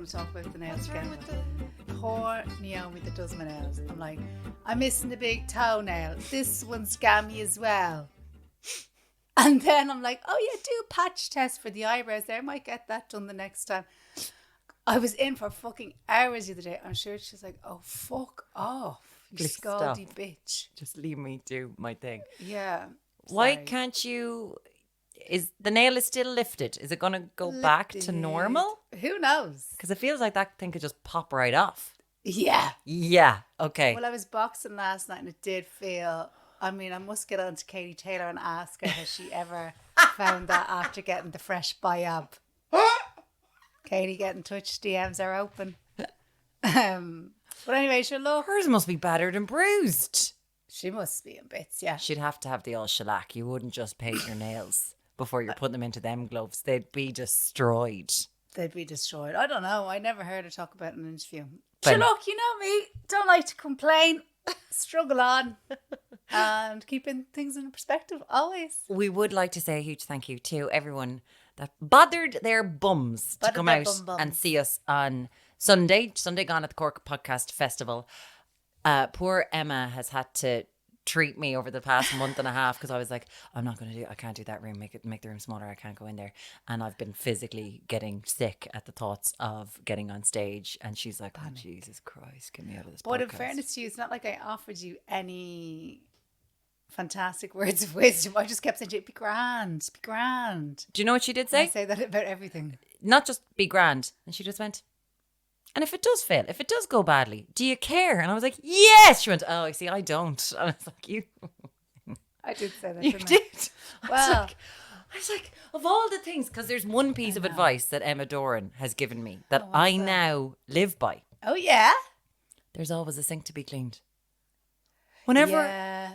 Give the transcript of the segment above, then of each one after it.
want to talk about the nails again. Poor Naomi that does my nails. I'm like, I'm missing the big toenail. This one's scammy as well. And then I'm like, oh yeah, do a patch test for the eyebrows there. I might get that done the next time. I was in for fucking hours the other day. I'm sure she's like, oh, fuck off, you Please scaldy stop. bitch. Just leave me do my thing. Yeah. Why sorry. can't you... Is the nail is still lifted? Is it going to go back to normal? Who knows? Because it feels like that thing could just pop right off. Yeah. Yeah. Okay. Well, I was boxing last night and it did feel... I mean, I must get on to Katie Taylor and ask her has she ever found that after getting the fresh biab. Katie, get in touch. DMs are open. But anyway, she'll look. Hers must be battered and bruised. She must be in bits, yeah. She'd have to have the old shellac. You wouldn't just paint your nails before you're putting them into them gloves. They'd be destroyed. They'd be destroyed. I don't know. I never heard her talk about it in an interview. Fine. So look, you know me. Don't like to complain. Struggle on. And keeping things in perspective always. We would like to say a huge thank you to everyone that bothered their bums to come out and see us on Sunday gone at the Cork Podcast Festival. Poor Emma has had to treat me over the past month and a half because I was like, I can't do that room, make the room smaller, I can't go in there. And I've been physically getting sick at the thoughts of getting on stage. And she's like, oh, Jesus Christ, get me out of this But podcast. in fairness to you, it's not like I offered you any fantastic words of wisdom. I just kept saying to you, be grand. Do you know what she did I say? say that about everything. Not just be grand. And she just went, and if it does fail, if it does go badly, do you care? And I was like, yes. She went, oh, I see, I don't. And I was like, you. I did say that, You didn't did. Well, I was like, of all the things, because there's one piece of advice that Emma Doran has given me that I now live by. oh yeah? There's always a sink to be cleaned. Whenever Yeah.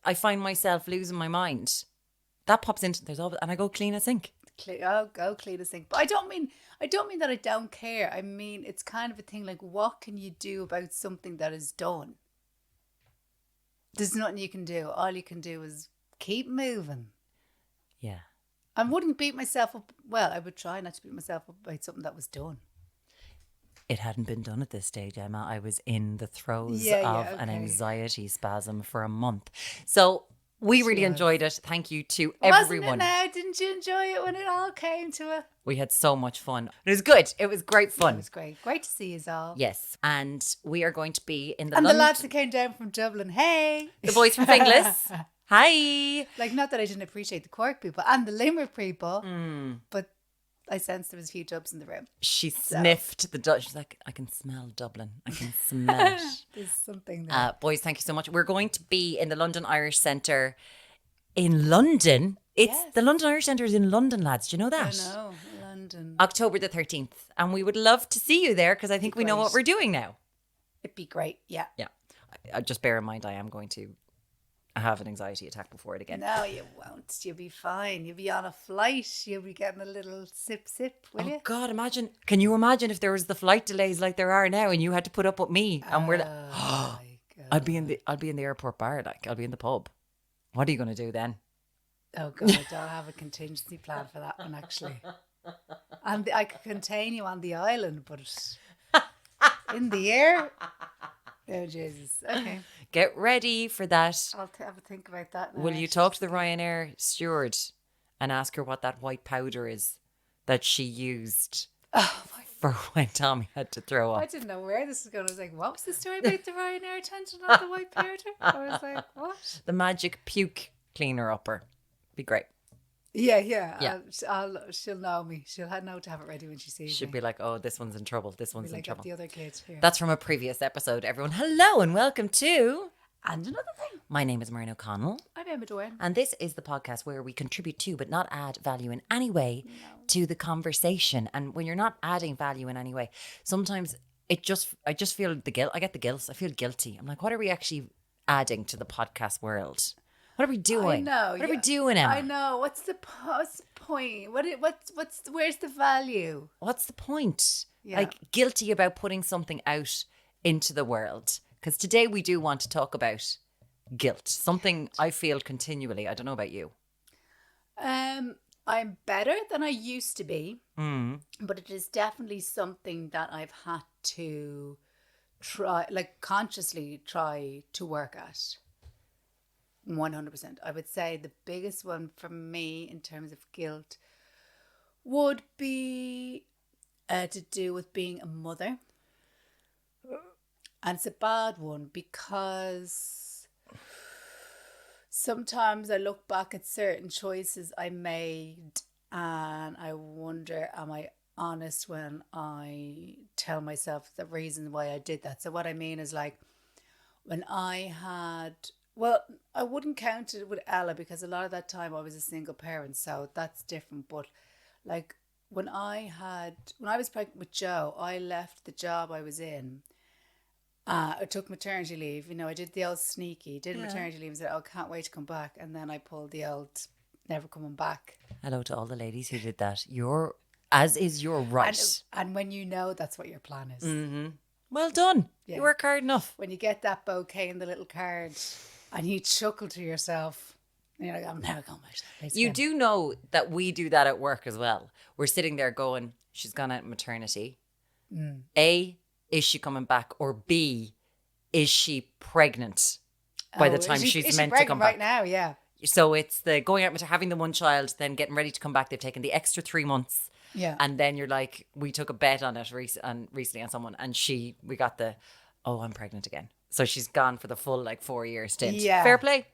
I find myself losing my mind, that pops into and I go clean a sink. Go clean a sink. But I don't mean that I don't care. I mean, it's kind of a thing like, what can you do about something that is done? There's nothing you can do. All you can do is keep moving. Yeah. I wouldn't beat myself up. Well, I would try not to beat myself up about something that was done. It hadn't been done at this stage, Emma. I was in the throes Yeah, of an okay. anxiety spasm for a month. So we really enjoyed it. Thank you to everyone. Wasn't it now? Didn't you enjoy it when it all came to it? We had so much fun. It was good. It was great fun. It was great. Great to see you all. Yes. And we are going to be in the And London... the lads that came down from Dublin, hey. The boys from Finglas. Hi. Like, not that I didn't appreciate the Cork people and the Limerick people, but I sensed there was a few Dubs in the room. She sniffed the Dutch. She's like, I can smell Dublin. I can smell it. There's something there. Boys, thank you so much. We're going to be in the London Irish Centre in London. The London Irish Centre is in London, lads. Do you know that? I know, London. October the 13th. And we would love to see you there because I think we know what we're doing now. It'd be great, yeah. Yeah. Just bear in mind, I am going to have an anxiety attack before it again. No, you won't. You'll be fine. You'll be on a flight. You'll be getting a little sip, will you? Oh God, imagine. Can you imagine if there was the flight delays like there are now and you had to put up with me and we're like, my God. I'll be in the airport bar, like I'll be in the pub. What are you going to do then? Oh God, I don't have a contingency plan for that one, actually. And I could contain you on the island, but in the air? Oh, Jesus. Okay. Get ready for that. I'll have a think about that now. Will you talk to the Ryanair steward and ask her what that white powder is that she used for when Tommy had to throw I up? didn't know where this was going. I was like, what was the story about the Ryanair attendant on the white powder? I was like, what? The magic puke cleaner upper. Be great. Yeah. She'll know me. She'll know to have it ready when she sees She'd me. be like, oh, this one's in trouble. This one's in Like trouble. the other kids here. That's from a previous episode, everyone. Hello and welcome to... And another thing. My name is Muireann O'Connell. I'm Emma Doran. And this is the podcast where we contribute to, but not add value in any way to the conversation. And when you're not adding value in any way, sometimes I just feel the guilt. I get the guilt. I feel guilty. I'm like, what are we actually adding to the podcast world? What are we doing? I know. What are we doing, Emma? I know. What's the point? Where's the value? What's the point? Yeah. Like guilty about putting something out into the world. Because today we do want to talk about guilt. Something I feel continually. I don't know about you. I'm better than I used to be, but it is definitely something that I've had to try, like consciously try to work at. 100%. I would say the biggest one for me in terms of guilt would be to do with being a mother. And it's a bad one because sometimes I look back at certain choices I made and I wonder, am I honest when I tell myself the reason why I did that? So what I mean is like when I had, well, I wouldn't count it with Ella because a lot of that time I was a single parent, so that's different. But like when I was pregnant with Joe, I left the job I was in. I took maternity leave. You know, I did the old sneaky, did maternity leave and said, oh, can't wait to come back. And then I pulled the old never coming back. Hello to all the ladies who did that. As is your right. And when you know that's what your plan is. Mm-hmm. Well done. Yeah. You work hard enough. When you get that bouquet and the little card and you chuckle to yourself, and you're like, I'm never going back to that place You again. do know that we do that at work as well. We're sitting there going, she's gone out maternity. A, is she coming back? Or B, is she pregnant by the time she's meant to come back? Right now, yeah. So it's the going out, having the one child, then getting ready to come back. They've taken the extra 3 months. Yeah. And then you're like, we took a bet on it recently on someone, and we got the, oh, I'm pregnant again. So she's gone for the full 4 year stint. Yeah. Fair play.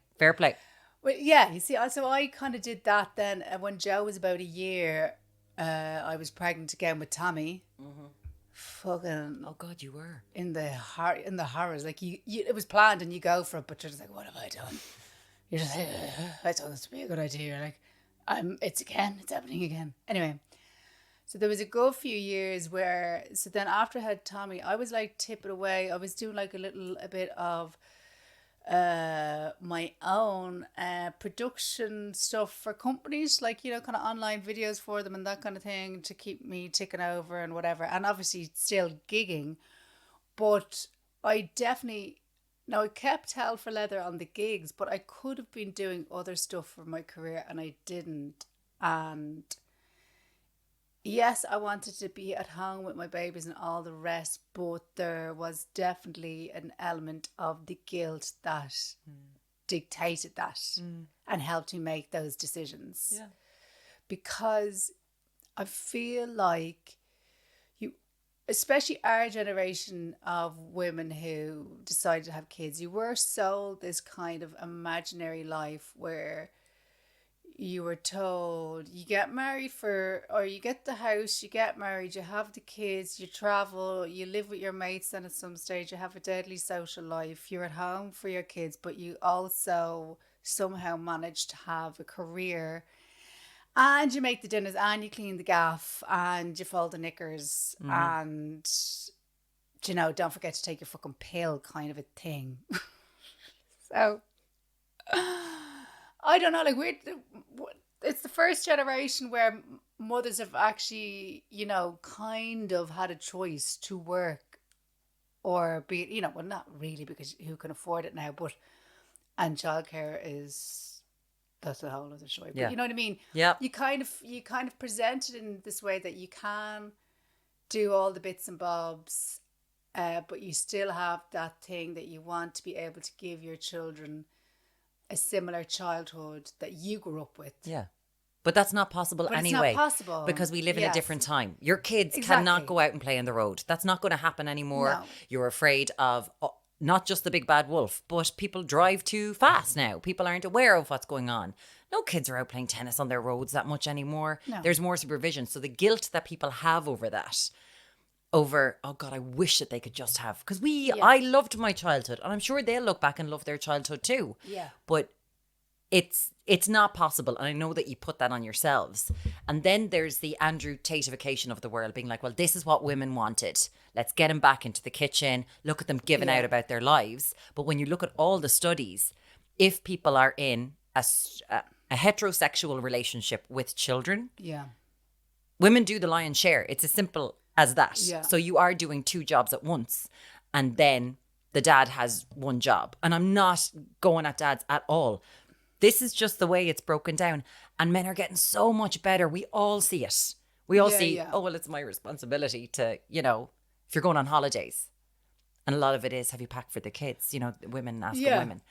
Well, yeah, you see, so I kind of did that then. When Joe was about a year, I was pregnant again with Tommy. Mm-hmm. Fucking, oh God, you were in the horrors. Like you, it was planned and you go for it, but you're just like, what have I done? You're just like, I thought this would be a good idea. You're like, it's happening again. Anyway, so there was a good few years where, so then after I had Tommy, I was like tipping away. I was doing like a bit of my own production stuff for companies, like, you know, kind of online videos for them and that kind of thing to keep me ticking over and whatever, and obviously still gigging. But I kept hell for leather on the gigs, but I could have been doing other stuff for my career and I didn't. And yes, I wanted to be at home with my babies and all the rest, but there was definitely an element of the guilt that dictated that and helped me make those decisions. Yeah. Because I feel like especially our generation of women who decided to have kids, you were sold this kind of imaginary life where you were told you get married or you get the house, you get married, you have the kids, you travel, you live with your mates, and at some stage you have a deadly social life. You're at home for your kids, but you also somehow manage to have a career, and you make the dinners, and you clean the gaff, and you fold the knickers, and, you know, don't forget to take your fucking pill kind of a thing. So I don't know, like it's the first generation where mothers have actually, you know, kind of had a choice to work or be, you know, well, not really because who can afford it now, and childcare that's a whole other story. But you know what I mean? Yeah. You kind of present it in this way that you can do all the bits and bobs, but you still have that thing that you want to be able to give your children a similar childhood that you grew up with. Yeah. But that's not possible anyway. It's not possible. Because we live in a different time. Your kids cannot go out and play on the road. That's not going to happen anymore. No. You're afraid of not just the big bad wolf, but people drive too fast now. People aren't aware of what's going on. No kids are out playing tennis on their roads that much anymore. No. There's more supervision. So the guilt that people have over that, oh God, I wish that they could just have, because I loved my childhood, and I'm sure they'll look back and love their childhood too. Yeah. But it's not possible, and I know that you put that on yourselves. And then there's the Andrew Tate-ification of the world, being like, well, this is what women wanted. Let's get them back into the kitchen. Look at them giving out about their lives. But when you look at all the studies, if people are in a heterosexual relationship with children, women do the lion's share. It's as simple as that. Yeah. So you are doing 2 jobs at once, and then the dad has 1 job. And I'm not going at dads at all. This is just the way it's broken down. And men are getting so much better. We all see it. We all see, oh, well, it's my responsibility to, you know, if you're going on holidays. And a lot of it is, have you packed for the kids? You know, women asking women.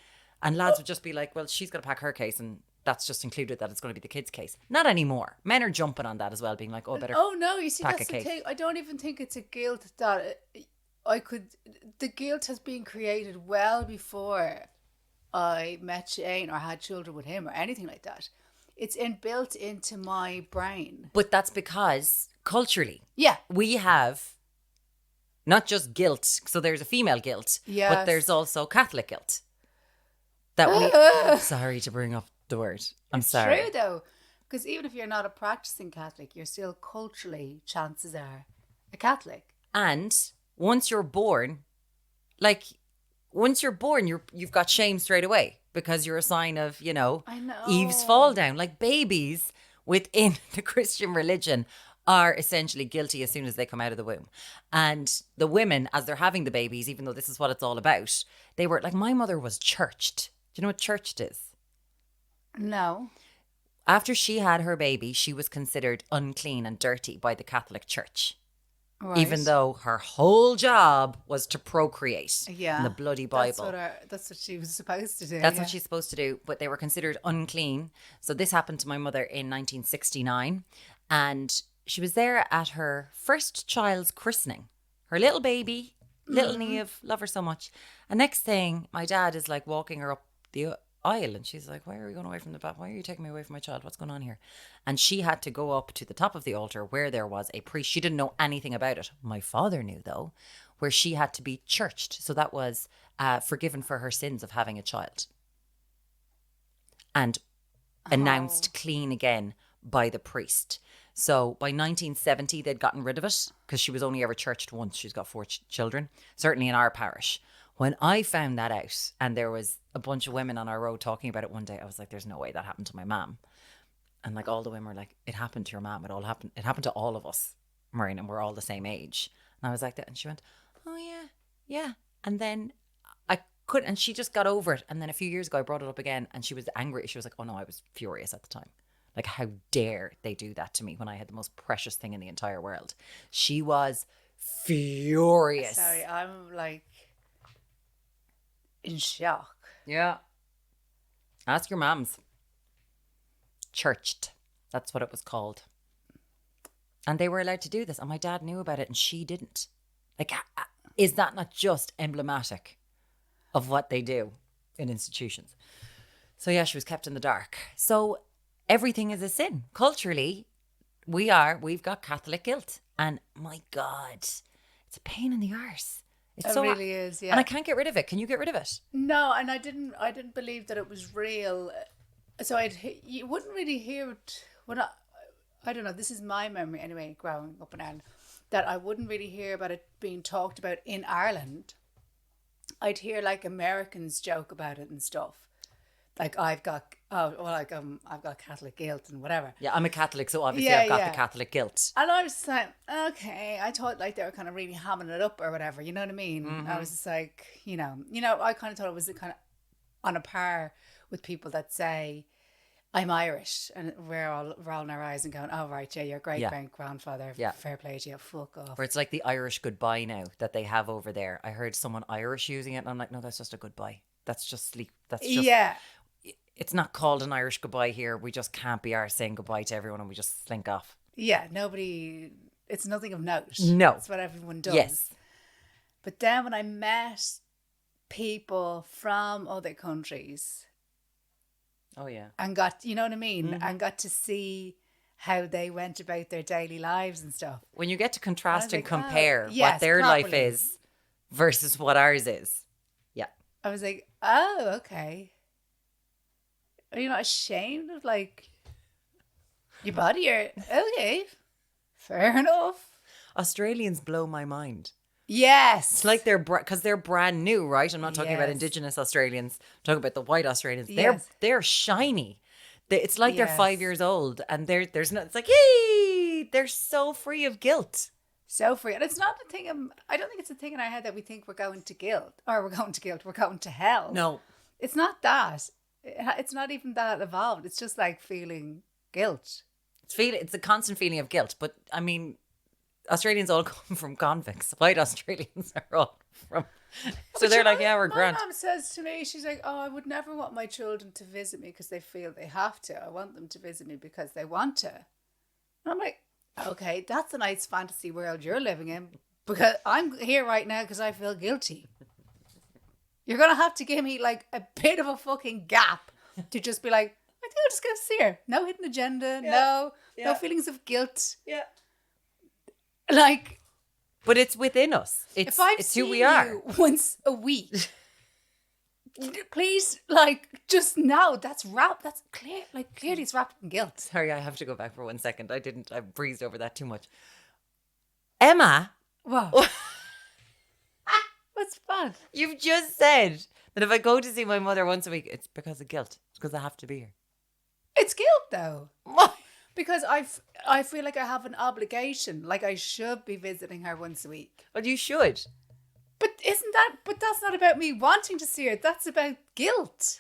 And lads would just be like, well, she's got to pack her case and that's just included that it's going to be the kids' case. Not anymore. Men are jumping on that as well, being like, oh, better Oh, no, you see, pack that's a the case. thing. I don't even think it's a guilt that the guilt has been created well before I met Shane or had children with him or anything like that. It's built into my brain. But that's because culturally, Yeah. we have not just guilt. So there's a female guilt, but there's also Catholic guilt. That I'm sorry to bring up the word. I'm sorry. True though, because even if you're not a practicing Catholic, you're still culturally, chances are, a Catholic. And once you're born, you've got shame straight away because you're a sign of, you know, I know. Eve's fall down. Like babies within the Christian religion are essentially guilty as soon as they come out of the womb. And the women, as they're having the babies, even though this is what it's all about, they were like, my mother was churched. Do you know what churched is? No. After she had her baby, she was considered unclean and dirty by the Catholic Church. Right. Even though her whole job was to procreate in the bloody Bible. That's what she was supposed to do. That's what she's supposed to do. But they were considered unclean. So this happened to my mother in 1969. And she was there at her first child's christening. Her little baby, little Neve, love her so much. And next thing, my dad is like walking her up the aisle and she's like, why are we going away from the back? Why are you taking me away from my child? What's going on here? And she had to go up to the top of the altar where there was a priest. She didn't know anything about it. My father knew though, where she had to be churched. So that was forgiven for her sins of having a child. And announced clean again by the priest. So by 1970, they'd gotten rid of it because she was only ever churched once. She's got 4 children, certainly in our parish. When I found that out and there was a bunch of women on our road talking about it one day, I was like, there's no way that happened to my mom. And like all the women were like, it happened to your mom. It happened to all of us, Muireann, and we're all the same age. And I was like that. And she went, oh yeah. And then and she just got over it. And then a few years ago, I brought it up again and she was angry. She was like, oh no, I was furious at the time. Like, how dare they do that to me when I had the most precious thing in the entire world? She was furious. Sorry, I'm like in shock. Yeah. Ask your mums. Churched. That's what it was called. And they were allowed to do this. And my dad knew about it and she didn't. Like, is that not just emblematic of what they do in institutions? So yeah, she was kept in the dark. So everything is a sin. Culturally, we've got Catholic guilt. And my God, it's a pain in the arse. It really is, yeah. And I can't get rid of it. Can you get rid of it? No, and I didn't believe that it was real. So you wouldn't really hear it when I don't know, this is my memory anyway, growing up in Ireland, that I wouldn't really hear about it being talked about in Ireland. I'd hear like Americans joke about it and stuff. Like I've got Catholic guilt and whatever. Yeah, I'm a Catholic, so obviously I've got the Catholic guilt. And I was just like, okay, I thought like they were kind of really hamming it up or whatever, you know what I mean? Mm-hmm. I was just like, you know, I kind of thought it was kind of on a par with people that say, I'm Irish, and we're all rolling our eyes and going, oh right, yeah, your great grandfather, fair play to you, fuck off. Or it's like the Irish goodbye now that they have over there. I heard someone Irish using it and I'm like, no, that's just a goodbye. That's just sleep. That's just It's not called an Irish goodbye here. We just can't be ours saying goodbye to everyone and we just slink off. Yeah, it's nothing of note. No. It's what everyone does. Yes. But then when I met people from other countries. Oh, yeah. And got, you know what I mean? Mm-hmm. And got to see how they went about their daily lives and stuff. When you get to contrast and compare what their life is versus what ours is. Yeah. I was like, oh, okay. Are you not ashamed of like your body? Or okay, fair enough. Australians blow my mind. Yes, it's like because they're brand new, right? I'm not talking about Indigenous Australians. I'm talking about the white Australians. They're shiny. It's like they're 5 years old, and there's no. It's like, hey, they're so free of guilt. So free, and it's not the thing. I don't think it's a thing in our head that we think we're going to guilt, or we're going to hell. No, it's not that. It's not even that evolved. It's just like feeling guilt. It's a constant feeling of guilt. But I mean, Australians all come from convicts. White Australians are all from. So they're like, yeah, we're grand. My mum says to me, she's like, oh, I would never want my children to visit me because they feel they have to. I want them to visit me because they want to. And I'm like, okay, that's a nice fantasy world you're living in, because I'm here right now because I feel guilty. You're going to have to give me like a bit of a fucking gap to just be like, I think I'll just go see her. No hidden agenda. No feelings of guilt. Yeah. Like, but it's within us. It's who we are. You once a week, please, like, just now. That's clear. Like, clearly, it's wrapped in guilt. Sorry, I have to go back for 1 second. I breezed over that too much. Emma. Wow. What's bad? You've just said that if I go to see my mother once a week, it's because of guilt. It's because I have to be here. It's guilt, though. What? Because I feel like I have an obligation. Like I should be visiting her once a week. But you should. But that's not about me wanting to see her. That's about guilt.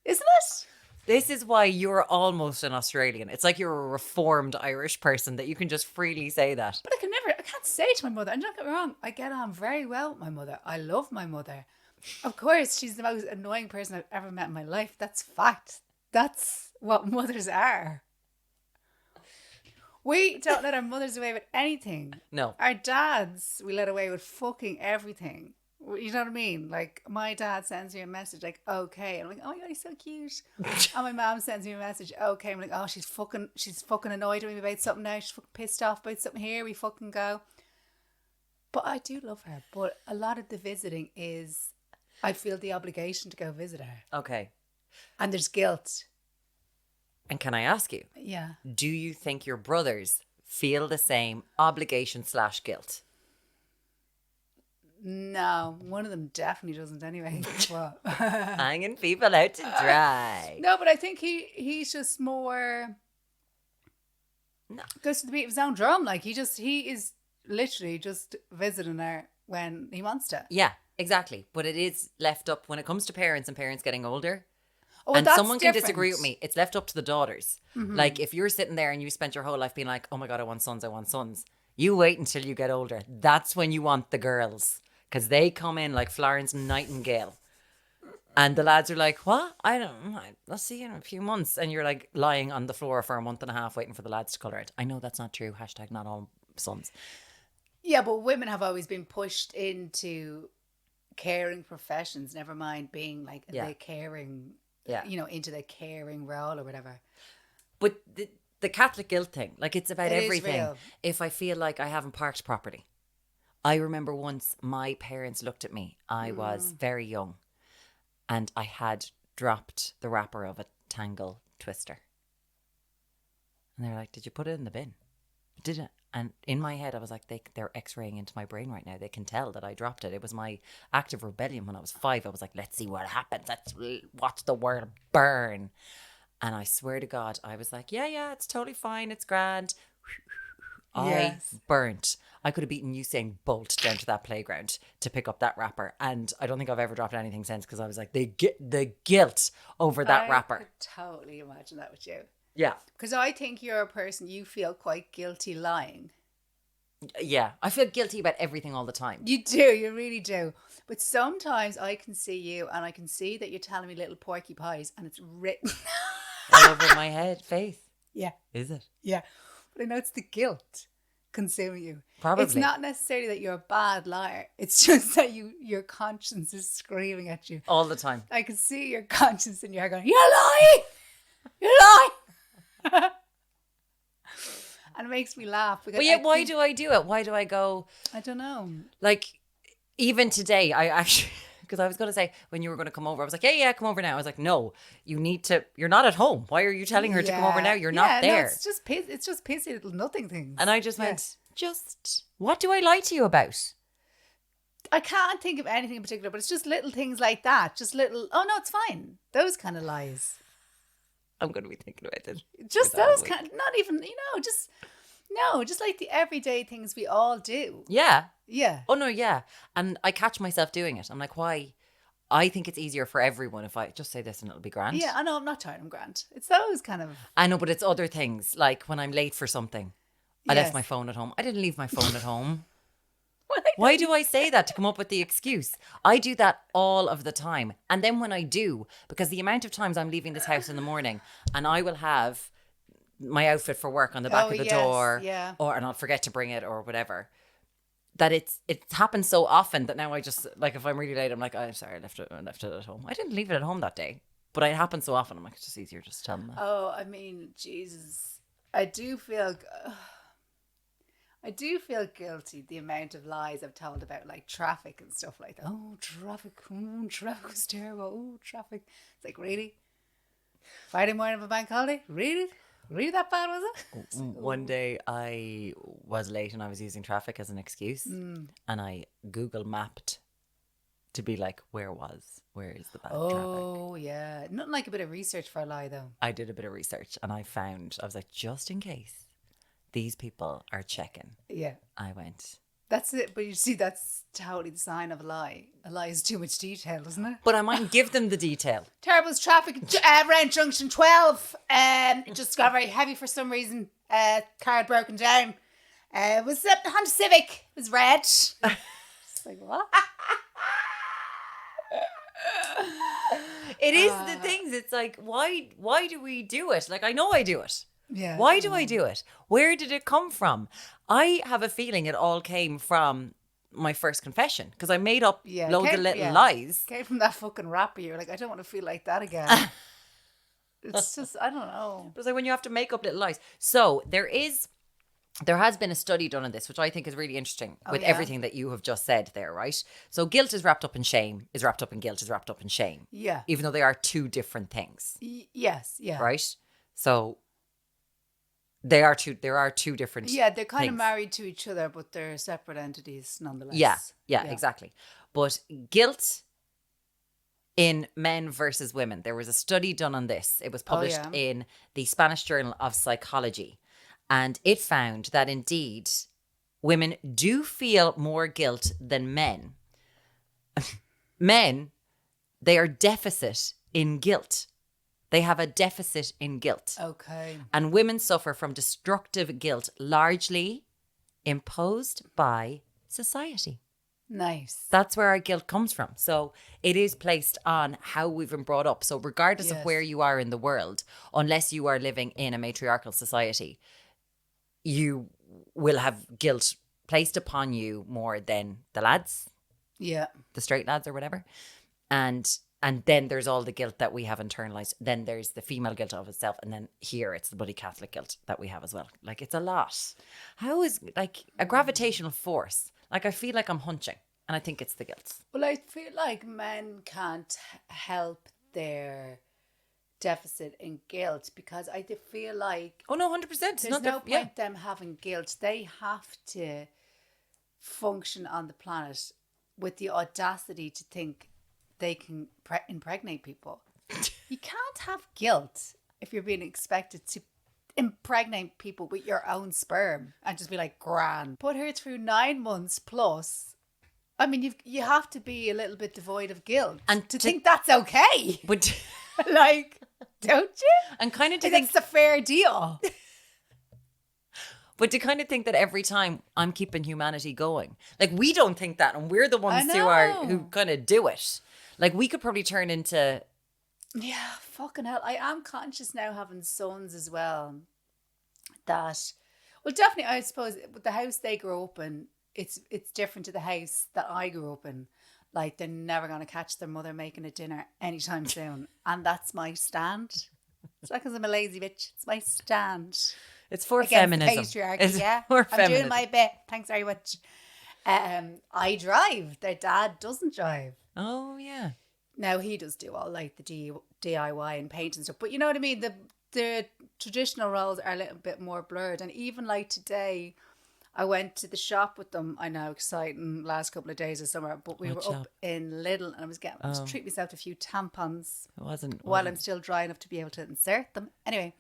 Isn't it? This is why you're almost an Australian. It's like you're a reformed Irish person that you can just freely say that. But I can't say to my mother, and don't get me wrong, I get on very well with my mother. I love my mother. Of course, she's the most annoying person I've ever met in my life. That's fact. That's what mothers are. We don't let our mothers away with anything. No. Our dads, we let away with fucking everything. You know what I mean? Like, my dad sends me a message like, okay. I'm like, oh my God, he's so cute. And my mom sends me a message, okay. I'm like, oh, she's fucking annoyed with me about something now. She's fucking pissed off about something. Here we fucking go. But I do love her. But a lot of the visiting is, I feel the obligation to go visit her. Okay. And there's guilt. And can I ask you? Yeah. Do you think your brothers feel the same obligation/guilt? No, one of them definitely doesn't anyway. Well, hanging people out to dry. No, but I think he's just more goes to the beat of his own drum. Like he is literally just visiting her when he wants to. Yeah, exactly. But it is left up when it comes to parents and parents getting older. Oh, and that's someone different. can disagree with me. It's left up to the daughters. Mm-hmm. Like if you're sitting there and you spent your whole life being like, oh my God, I want sons. You wait until you get older. That's when you want the girls. Because they come in like Florence Nightingale. And the lads are like, what? I'll see you in a few months. And you're like lying on the floor for a month and a half waiting for the lads to colour it. I know that's not true. # not all sons. Yeah, but women have always been pushed into caring professions, never mind being like the caring, into the caring role or whatever. But the Catholic guilt thing, like it's about everything. Is real. If I feel like I haven't parked properly. I remember once my parents looked at me. I was very young and I had dropped the wrapper of a Tangle twister. And they're like, did you put it in the bin? I didn't. And in my head, I was like, they're x-raying into my brain right now. They can tell that I dropped it. It was my act of rebellion when I was 5. I was like, let's see what happens. Let's watch the world burn. And I swear to God, I was like, yeah, it's totally fine. It's grand. I burnt. I could have beaten Usain Bolt down to that playground to pick up that wrapper. And I don't think I've ever dropped anything since because I was like, the guilt over that wrapper. I could totally imagine that with you. Yeah. Because I think you're a person, you feel quite guilty lying. Yeah. I feel guilty about everything all the time. You do. You really do. But sometimes I can see you and I can see that you're telling me little porcupines and it's written all over my head, face. Yeah. Is it? Yeah. But I know it's the guilt consuming you. Probably. It's not necessarily that you're a bad liar. It's just that your conscience is screaming at you. All the time. I can see your conscience in your head going, you're lying! You're lying! And it makes me laugh. But yeah, why do I do it? Why do I go? I don't know. Like, even today, I actually... Because I was going to say, when you were going to come over, I was like, yeah, come over now. I was like, no, you're not at home. Why are you telling her to come over now? You're not there. No, it's just pissy little nothing things. And I just went, what do I lie to you about? I can't think of anything in particular, but it's just little things like that. Just little, oh no, it's fine. Those kind of lies. I'm going to be thinking about it. Just those kind, not even, just like the everyday things we all do. Yeah. Yeah. Oh no, yeah. And I catch myself doing it. I'm like, why? I think it's easier for everyone if I just say this and it'll be grand. Yeah, I know, I'm not tired, I'm grand. It's those kind of... I know, but it's other things. Like when I'm late for something, I left Yes. my phone at home. I didn't leave my phone at home. Why do I say that to come up with the excuse? I do that all of the time. And then when I do, because the amount of times I'm leaving this house in the morning and I will have my outfit for work on the back of the door, and I'll forget to bring it or whatever, that it's happened so often that now I just, like, if I'm really late, I'm like, oh, I'm sorry, I left it at home. I didn't leave it at home that day. But it happens so often, I'm like, it's just easier just to tell them that. Oh, I mean, Jesus. I do feel guilty the amount of lies I've told about like traffic and stuff like that. Oh, traffic was terrible. Oh, traffic. It's like, really? Friday morning of a bank holiday? Really? Really that bad, was it? One day I was late and I was using traffic as an excuse and I Google mapped to be like, where is the bad traffic? Oh, yeah. Nothing like a bit of research for a lie, though. I did a bit of research and I was like, just in case these people are checking. Yeah. I went. That's it. But you see, that's totally the sign of a lie. A lie is too much detail, isn't it? But I might give them the detail. Terrible traffic around Junction 12. It just got very heavy for some reason. Car had broken down. It was a Honda Civic. It was red. It's like, what? It is the things. It's like, why do we do it? Like, I know I do it. Yeah. Why do I do it? Where did it come from? I have a feeling it all came from my first confession because I made up loads of little lies. Came from that fucking rapper. You're like, I don't want to feel like that again. It's just, I don't know. It was like when you have to make up little lies. So there has been a study done on this, which I think is really interesting with everything that you have just said there, right? So guilt is wrapped up in shame, is wrapped up in guilt, is wrapped up in shame. Yeah. Even though they are two different things. Yes. Yeah. Right? So there are two different Yeah, they're kind of things. married to each other, but they're separate entities nonetheless. Yeah, exactly. But guilt in men versus women. There was a study done on this. It was published in the Spanish Journal of Psychology. And it found that indeed women do feel more guilt than men. Men, they are deficit in guilt. They have a deficit in guilt. Okay. And women suffer from destructive guilt largely imposed by society. Nice. That's where our guilt comes from. So it is placed on how we've been brought up. So regardless of where you are in the world, unless you are living in a matriarchal society, you will have guilt placed upon you more than the lads. Yeah. The straight lads or whatever. And then there's all the guilt that we have internalized. Then there's the female guilt of itself. And then here it's the bloody Catholic guilt that we have as well. Like, it's a lot. How is, like, a gravitational force? Like, I feel like I'm hunching. And I think it's the guilt. Well, I feel like men can't help their deficit in guilt because I feel like... Oh, no, 100%. There's no point them having guilt. They have to function on the planet with the audacity to think they can impregnate people. You can't have guilt if you're being expected to impregnate people with your own sperm and just be like, grand. Put her through 9 months plus. I mean, you have to be a little bit devoid of guilt and to think that's okay. But like, don't you? And kind of to think it's a fair deal. But to kind of think that every time I'm keeping humanity going, like, we don't think that, and we're the ones who kind of do it. Like, we could probably turn into... Yeah, fucking hell. I am conscious now, having sons as well, that... Well, definitely, I suppose, with the house they grew up in, it's different to the house that I grew up in. Like, they're never going to catch their mother making a dinner anytime soon. And that's my stand. It's not because I'm a lazy bitch. It's my stand. It's for against feminism. Patriarchy, it's yeah. For I'm feminism. doing my bit. Thanks very much. I drive. Their dad doesn't drive. Oh, yeah. Now he does do all like the DIY and paint and stuff. But you know what I mean? The traditional roles are a little bit more blurred. And even like today, I went to the shop with them. I know, exciting last couple of days of summer. But we were up in Lidl and I was treat myself to a few tampons. It wasn't. While I'm still dry enough to be able to insert them. Anyway,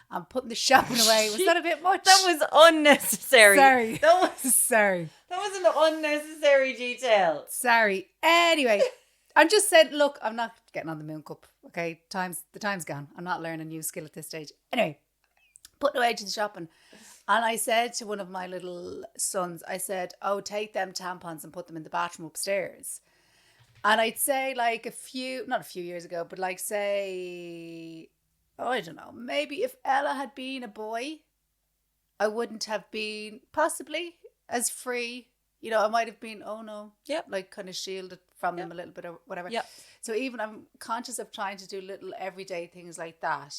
I'm putting the shopping away. Was that a bit much? That was unnecessary. Sorry. That was sorry. That was an unnecessary detail. Sorry. Anyway, I'm just saying, look, I'm not getting on the moon cup. Okay, the time's gone. I'm not learning a new skill at this stage. Anyway, putting away to the shopping. And I said to one of my little sons, I said, oh, take them tampons and put them in the bathroom upstairs. And I'd say like not a few years ago, but like say, oh, I don't know, maybe if Ella had been a boy, I wouldn't have been possibly as free. You know, I might have been, oh no, like kind of shielded from them a little bit or whatever. Yeah. So even I'm conscious of trying to do little everyday things like that.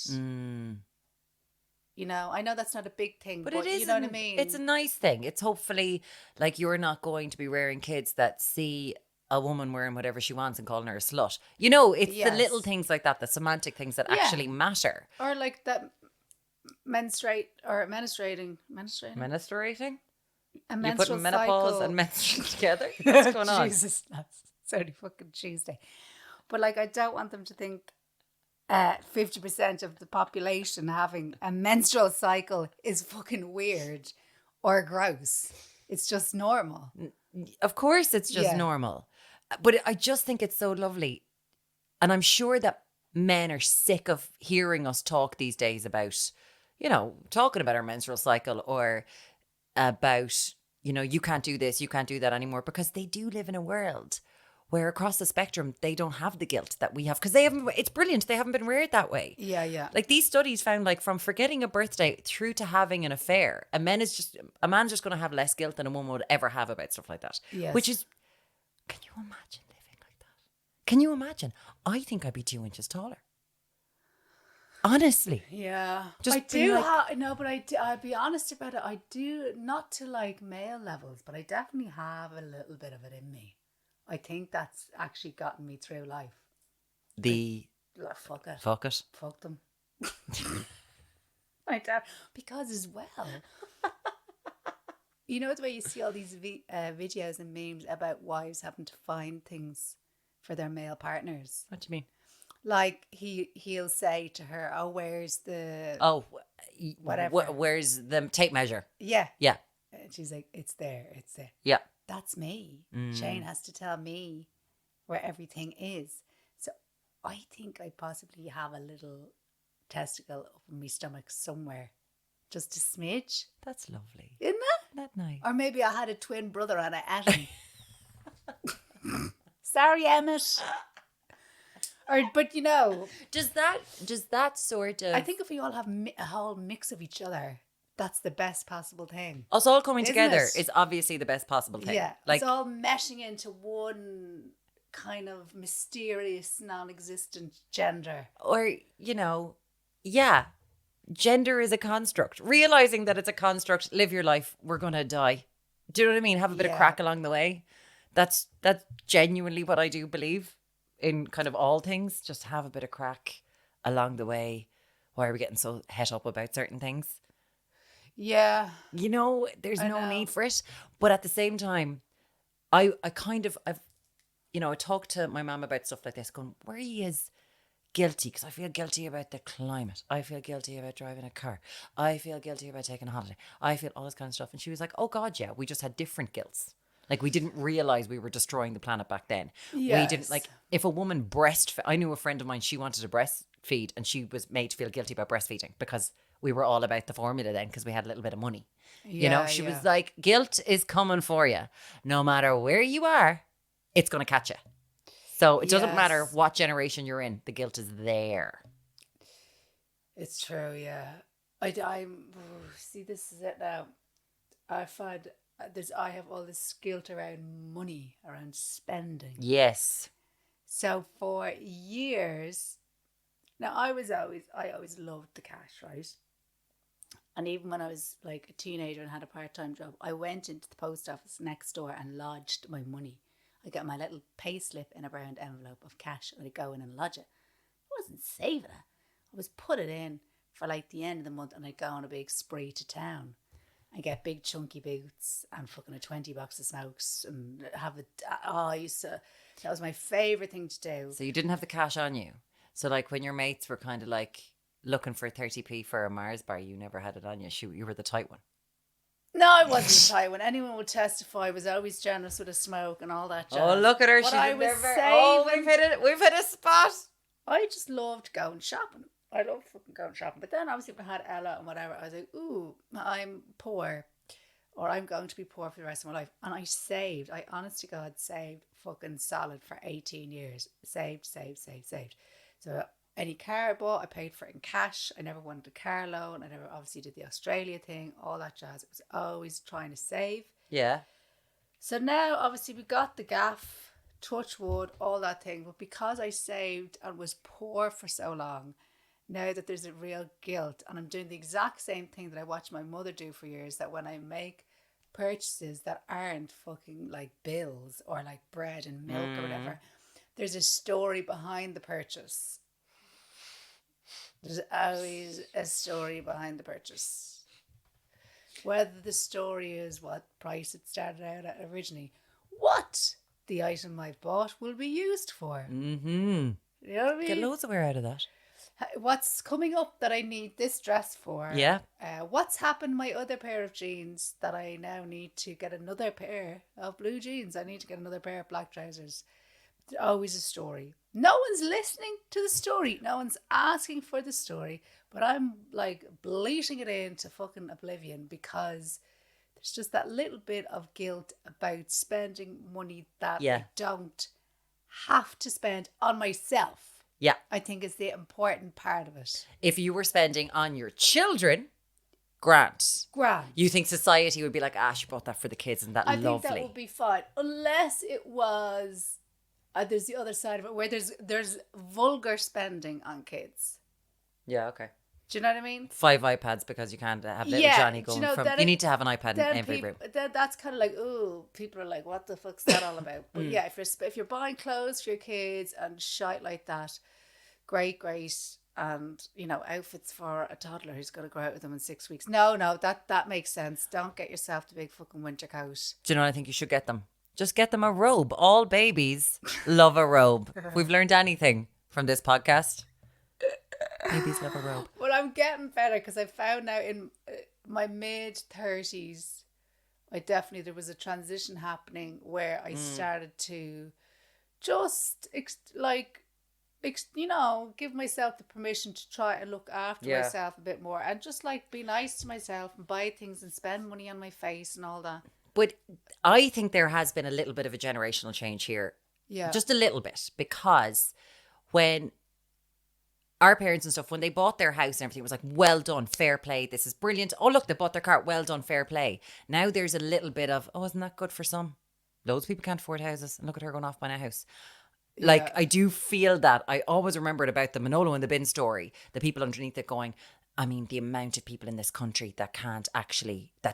You know, I know that's not a big thing, but it is, you know what I mean? It's a nice thing. It's hopefully like you're not going to be rearing kids that see a woman wearing whatever she wants and calling her a slut. You know, it's the little things like that, the semantic things that actually matter. Or like that menstruating. A You're putting menopause cycle. And menstruation together? What's going on? Jesus, it's only fucking Tuesday. But like, I don't want them to think 50% of the population having a menstrual cycle is fucking weird or gross. It's just normal. Of course it's just normal. But I just think it's so lovely. And I'm sure that men are sick of hearing us talk these days about, you know, talking about our menstrual cycle or about, you know, you can't do this, you can't do that anymore, because they do live in a world where across the spectrum, they don't have the guilt that we have, because it's brilliant. They haven't been reared that way. Yeah. Like these studies found like from forgetting a birthday through to having an affair, a man's just going to have less guilt than a woman would ever have about stuff like that. Yes. Which is, can you imagine living like that? Can you imagine? I think I'd be 2 inches taller. Honestly. Yeah. Just I do but I'll be honest about it. I do, not to like male levels, but I definitely have a little bit of it in me. I think that's actually gotten me through life. Fuck it. Fuck them. Because as well, you know the way you see all these videos and memes about wives having to find things for their male partners. What do you mean? Like he'll say to her, "Oh, where's the whatever? Where's the tape measure?" Yeah. And she's like, "It's there. Yeah. That's me. Shane has to tell me where everything is." So I think I possibly have a little testicle up in my stomach somewhere. Just a smidge. That's lovely. Isn't that nice? Or maybe I had a twin brother and I ate him. Sorry, Emmett. But you know, does that sort of? I think if we all have a whole mix of each other, that's the best possible thing. Us all coming together is obviously the best possible thing. Yeah, like, it's all meshing into one kind of mysterious, non-existent gender. Or, you know, gender is a construct. Realizing that it's a construct, live your life, we're going to die. Do you know what I mean? Have a bit of crack along the way. That's genuinely what I do believe in kind of all things. Just have a bit of crack along the way. Why are we getting so het up about certain things? Yeah. You know, there's no need for it. But at the same time, I've talked to my mum about stuff like this, going, where he is guilty, because I feel guilty about the climate. I feel guilty about driving a car. I feel guilty about taking a holiday. I feel all this kind of stuff. And she was like, oh God, yeah, we just had different guilts. Like, we didn't realize we were destroying the planet back then. Yes. We didn't, like, if a woman I knew a friend of mine, she wanted to breastfeed and she was made to feel guilty about breastfeeding because we were all about the formula then because we had a little bit of money. You know, she was like, guilt is coming for you. No matter where you are, it's going to catch you. So it doesn't matter what generation you're in, the guilt is there. It's true, yeah. See, this is it now. I find I have all this guilt around money, around spending. Yes. So for years, now I always loved the cash, right? And even when I was like a teenager and had a part-time job, I went into the post office next door and lodged my money. I got my little pay slip in a brown envelope of cash and I'd go in and lodge it. I wasn't saving it. I was put it in for like the end of the month and I'd go on a big spree to town and get big chunky boots and fucking a 20 box of smokes and have it. That was my favourite thing to do. So you didn't have the cash on you. So like when your mates were kind of like looking for 30p for a Mars bar, you never had it on you. You were the tight one. No, I wasn't shy. When anyone would testify, I was always generous with a smoke and all that jazz. Oh, look at her. But She's I in was there. saving. We've hit a spot. I just loved going shopping. I loved fucking going shopping. But then obviously when I had Ella and whatever, I was like, ooh, I'm poor. Or I'm going to be poor for the rest of my life. And I saved. I honest to God saved fucking solid for 18 years. Saved. So any car I bought, I paid for it in cash. I never wanted a car loan. I never obviously did the Australia thing, all that jazz. It was always trying to save. Yeah. So now obviously we got the gaff, touch wood, all that thing. But because I saved and was poor for so long, now that there's a real guilt, and I'm doing the exact same thing that I watched my mother do for years, that when I make purchases that aren't fucking like bills or like bread and milk or whatever, there's a story behind the purchase. There's always a story behind the purchase. Whether the story is what price it started out at originally, what the item I bought will be used for. Mm-hmm. You know what I mean? Get loads of wear out of that. What's coming up that I need this dress for? Yeah. What's happened to my other pair of jeans that I now need to get another pair of blue jeans? I need to get another pair of black trousers. There's always a story. No one's listening to the story. No one's asking for the story. But I'm like bleating it into fucking oblivion because there's just that little bit of guilt about spending money that I don't have to spend on myself. Yeah. I think is the important part of it. If you were spending on your children, grand. You think society would be like, she bought that for the kids and I think that would be fine. Unless it was, there's the other side of it where there's vulgar spending on kids. Yeah, okay. Do you know what I mean? 5 iPads because you can't have little Johnny going you need to have an iPad in every room. That's kind of like, ooh, people are like, what the fuck's that all about? But yeah, if you're buying clothes for your kids and shit like that, great. And, outfits for a toddler who's going to go out with them in 6 weeks. No, that makes sense. Don't get yourself the big fucking winter coat. Do you know what I think you should get them? Just get them a robe. All babies love a robe. If we've learned anything from this podcast, babies love a robe. Well, I'm getting better because I found out in my mid-30s, there was a transition happening where I started to just give myself the permission to try and look after myself a bit more and just like be nice to myself and buy things and spend money on my face and all that. But I think there has been a little bit of a generational change here. Yeah. Just a little bit, because when our parents and stuff, when they bought their house and everything, it was like, well done, fair play, this is brilliant. Oh, look, they bought their car, well done, fair play. Now there's a little bit of, isn't that good for some? Loads of people can't afford houses, and look at her going off buying a house. Like, I do feel that. I always remembered about the Manolo in the bin story, the people underneath it going, I mean, the amount of people in this country that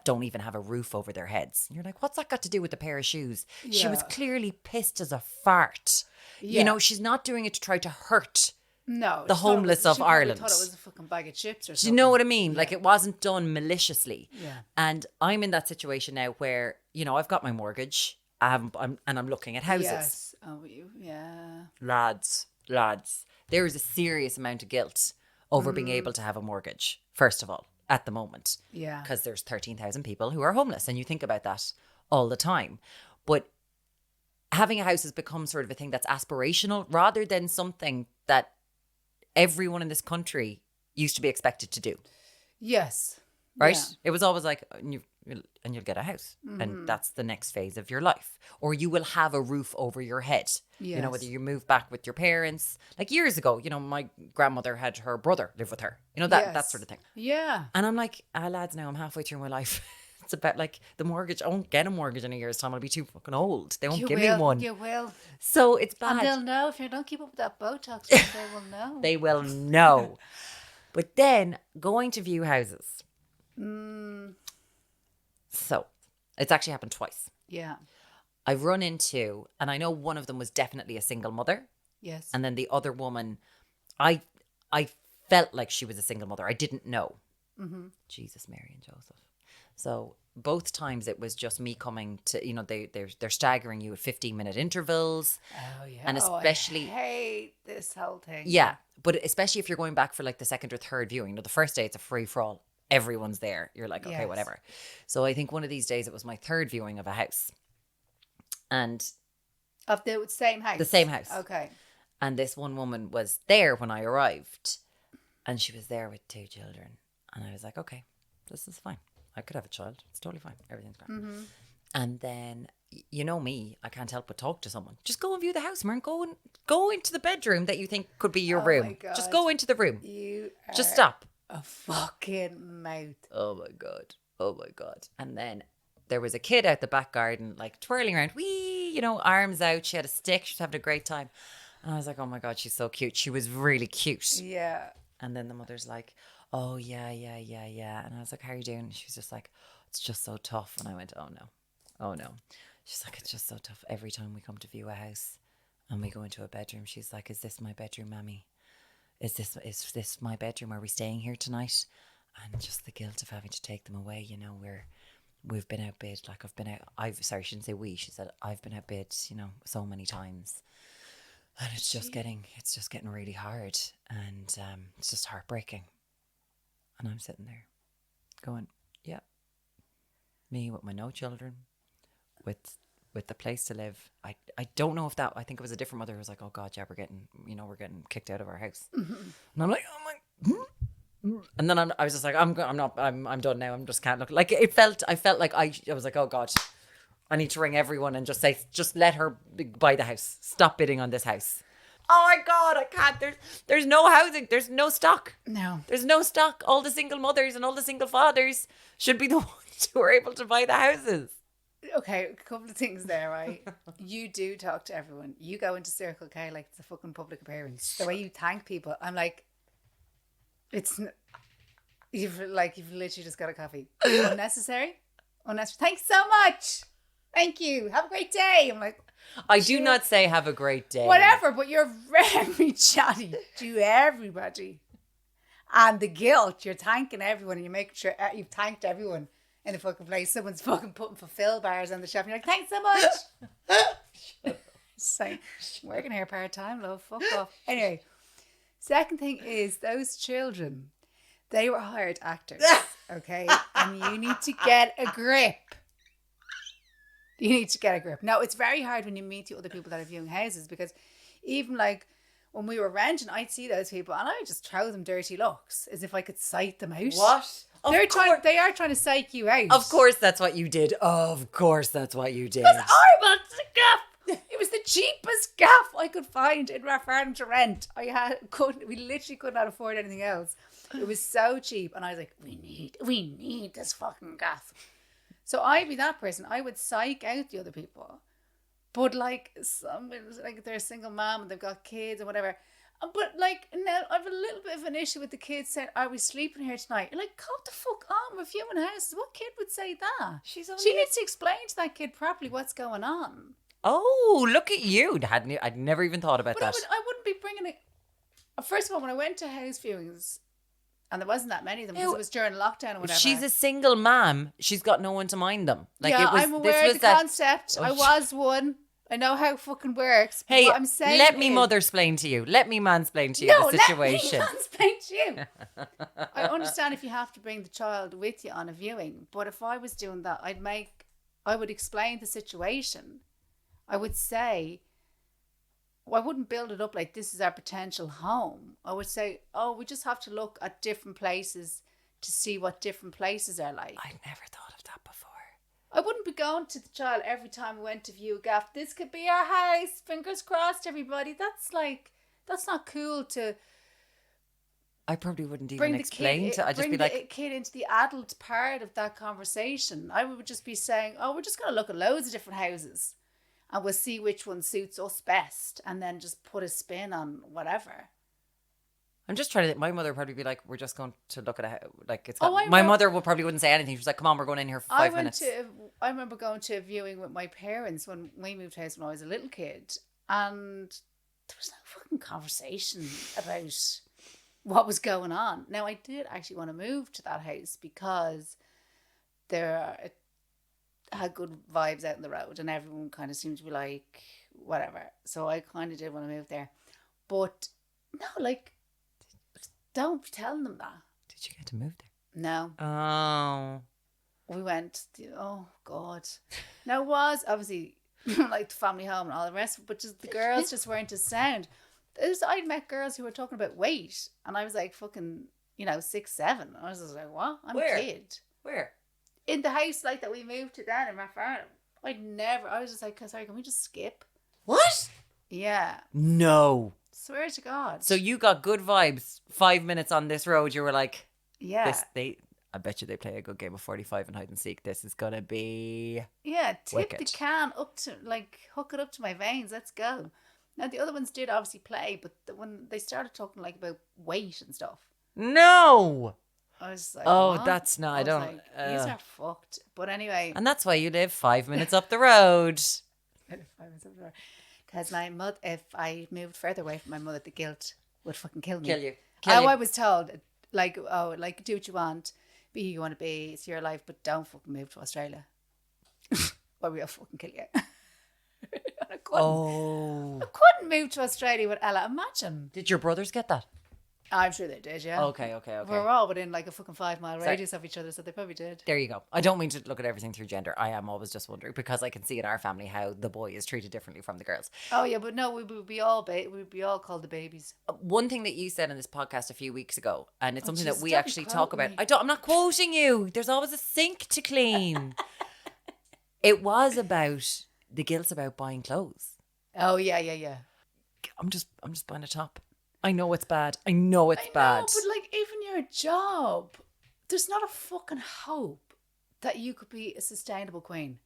don't even have a roof over their heads. And you're like, what's that got to do with a pair of shoes? Yeah. She was clearly pissed as a fart. Yeah. She's not doing it to try to hurt the homeless of Ireland. She thought it was a fucking bag of chips or something. Do you know what I mean? Yeah. Like, it wasn't done maliciously. Yeah. And I'm in that situation now where, I've got my mortgage. I'm looking at houses. Yes. Oh, yeah. Lads. There is a serious amount of guilt over being able to have a mortgage, first of all, at the moment. Yeah. Because there's 13,000 people who are homeless, and you think about that all the time. But having a house has become sort of a thing that's aspirational rather than something that everyone in this country used to be expected to do. Yes. Right? Yeah. It was always like, you'll get a house, and that's the next phase of your life. Or you will have a roof over your head. Yes. Whether you move back with your parents. Like years ago, my grandmother had her brother live with her. That sort of thing. Yeah. And I'm like, lads, now I'm halfway through my life. It's about like the mortgage. I won't get a mortgage in a year's time. I'll be too fucking old. They won't give me one. You will. So it's bad. And they'll know if you don't keep up with that Botox. They will know. They will know. But then going to view houses. So it's actually happened twice. Yeah. I've run into, and I know one of them was definitely a single mother. Yes. And then the other woman, I felt like she was a single mother. I didn't know. Mm-hmm. Jesus, Mary and Joseph. So both times it was just me coming to, they're staggering you at 15-minute intervals. Oh, yeah. And especially... I hate this whole thing. Yeah. But especially if you're going back for like the second or third viewing. The first day it's a free-for-all. everyone's there. You're like, okay, Yes. whatever. So I think one of these days it was my third viewing of a house. And Of the same house? the same house. Okay. And this one woman was there when I arrived. And she was there with 2 children. And I was like, okay, this is fine. I could have a child. It's totally fine. Everything's fine. Mm-hmm. And then, you know me, I can't help but talk to someone. Just go and view the house, Muireann. Go into the bedroom that you think could be your Oh room. my God. Just go into the room. You are Just stop. a fucking mouth. Oh my God. Oh my God. And then there was a kid out the back garden, like twirling around, wee, you know, arms out. She had a stick. She was having a great time. And I was like, oh my God, she's so cute. She was really cute. Yeah. And then the mother's like, oh, yeah. And I was like, how are you doing? And she was just like, it's just so tough. And I went, oh no. She's like, it's just so tough. Every time we come to view a house and we go into a bedroom, she's like, is this my bedroom, Mammy? Is this my bedroom? Are we staying here tonight? And just the guilt of having to take them away, you know, we've been outbid. Like sorry, she didn't say we. She said, I've been outbid, you know, so many times. And it's just getting really hard. And it's just heartbreaking. And I'm sitting there going, yeah, me with my no children, with the place to live. I don't know if that, I think it was a different mother who was like, oh God, yeah, we're getting kicked out of our house. And I'm like, and then I was just like, I'm done now. I'm just can't look. Like I felt like I was like, oh God, I need to ring everyone and just say, just let her buy the house. Stop bidding on this house. Oh my God, I can't. There's no housing. There's no stock. No. There's no stock. All the single mothers and all the single fathers should be the ones who are able to buy the houses. Okay, a couple of things there, right? You do talk to everyone. You go into Circle K like it's a fucking public appearance. The way you thank people, I'm like, you've literally just got a coffee. Unnecessary. Thanks so much. Thank you. Have a great day. I'm like, I do not say have a great day. whatever, but you're very chatty to everybody. And the guilt, you're thanking everyone and you're making sure you've thanked everyone in the fucking place. Someone's fucking putting fulfill bars on the shelf and you're like, thanks so much. So, working here part-time, love. Fuck off. Anyway, second thing is those children, they were hired actors, okay? And you need to get a grip. You need to get a grip. Now, it's very hard when you meet the other people that are viewing houses because even like when we were renting, I'd see those people and I would just throw them dirty looks as if I could psych them out. What? They are trying to psych you out. Of course that's what you did. Of course that's what you did. It was horrible. It's a gaff. It was the cheapest gaff I could find in Rathfarnham to rent. We literally could not afford anything else. It was so cheap. And I was like, we need this fucking gaff. So I'd be that person. I would psych out the other people. But like they're a single mom and they've got kids and whatever. But like now I have a little bit of an issue with the kids saying, are we sleeping here tonight? You're like, calm the fuck on, we're viewing houses. What kid would say that? She needs to explain to that kid properly what's going on. Oh, look at you. I'd never even thought about that. I wouldn't be bringing it. First of all, when I went to house viewings, and there wasn't that many of them because it was during lockdown or whatever. If she's a single mom, she's got no one to mind them. Like yeah, it was, I'm aware of the concept. I was one. I know how it fucking works. Hey, what I'm saying let me mother-splain to you. Let me mansplain to you the situation. Let me mansplain to you. I understand if you have to bring the child with you on a viewing, but if I was doing that, I would explain the situation. I would say, I wouldn't build it up like this is our potential home. I would say, oh, we just have to look at different places to see what different places are like. I'd never thought of that before. I wouldn't be going to the child every time we went to view a gaff. This could be our house. Fingers crossed, everybody. That's not cool to. I probably wouldn't even explain to. I'd just be like, bring the kid into the adult part of that conversation. I would just be saying, oh, we're just going to look at loads of different houses. And we'll see which one suits us best. And then just put a spin on whatever. I'm just trying to think. My mother would probably be like, we're just going to look at my mother probably wouldn't say anything. She was like, come on, we're going in here for 5 minutes. I remember going to a viewing with my parents when we moved house when I was a little kid. And there was no fucking conversation about what was going on. Now, I did actually want to move to that house because it had good vibes out in the road and everyone kind of seemed to be like, whatever. So I kind of did want to move there. But no, like, don't be telling them that. Did you get to move there? No. Oh. We went, oh God. Now it was obviously like the family home and all the rest, but just the girls just weren't as sound. I'd met girls who were talking about weight, and I was like fucking, 6, 7. I was just like, what? I'm Where? a kid. Where? In the house like that we moved to down in Rathfarnham. I was just like, sorry, can we just skip? What? Yeah. No. Swear to God. So you got good vibes. 5 minutes on this road, you were like, yeah. I bet you they play a good game of 45 and hide and seek. This is gonna be tip wicked. the can up to, like, hook it up to my veins. Let's go. Now the other ones did obviously play, but when they started talking like about weight and stuff, no. I was like, Oh, what? that's not. I don't. Like, these are fucked. But anyway, and that's why you live 5 minutes up the road. Because my mother, if I moved further away from my mother, the guilt would fucking kill me. Kill you. I was told, like, do what you want, be who you want to be, it's your life, but don't fucking move to Australia. Or we'll fucking kill you. I couldn't move to Australia with Ella. Imagine. Did your brothers get that? I'm sure they did, yeah. Okay. We're all within like a fucking 5-mile radius of each other, so they probably did. There you go. I don't mean to look at everything through gender. I am always just wondering because I can see in our family how the boy is treated differently from the girls. Oh yeah, but no, we'd be all called the babies. One thing that you said in this podcast a few weeks ago, and it's something that we actually talk about. Me. I'm not quoting you. There's always a sink to clean. It was about the guilt about buying clothes. Oh yeah. I'm just buying a top. I know it's bad. I know it's bad. But like even your job, there's not a fucking hope that you could be a sustainable queen.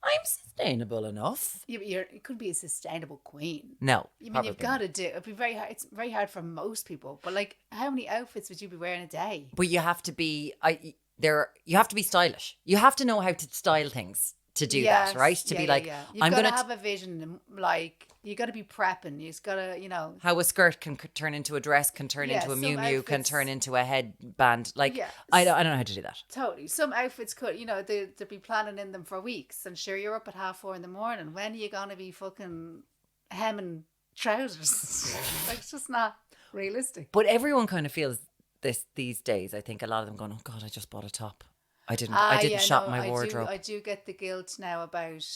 I'm sustainable enough. Yeah, but you could be a sustainable queen. No, I mean, you've got to do. It'd be very hard. It's very hard for most people. But like, how many outfits would you be wearing a day? But you have to be. You have to be stylish. You have to know how to style things to do that, right? To be like, You've got to have a vision. Like, you got to be prepping. You've got to, how a skirt can turn into a dress, can turn into a miu-miu, can turn into a headband. Like, I don't know how to do that. Totally. Some outfits could, they'd be planning in them for weeks. And sure, you're up at 4:30 in the morning. When are you going to be fucking hemming trousers? Like, it's just not realistic. But everyone kind of feels this these days. I think a lot of them going, oh God, I just bought a top. I didn't shop my wardrobe. I do get the guilt now about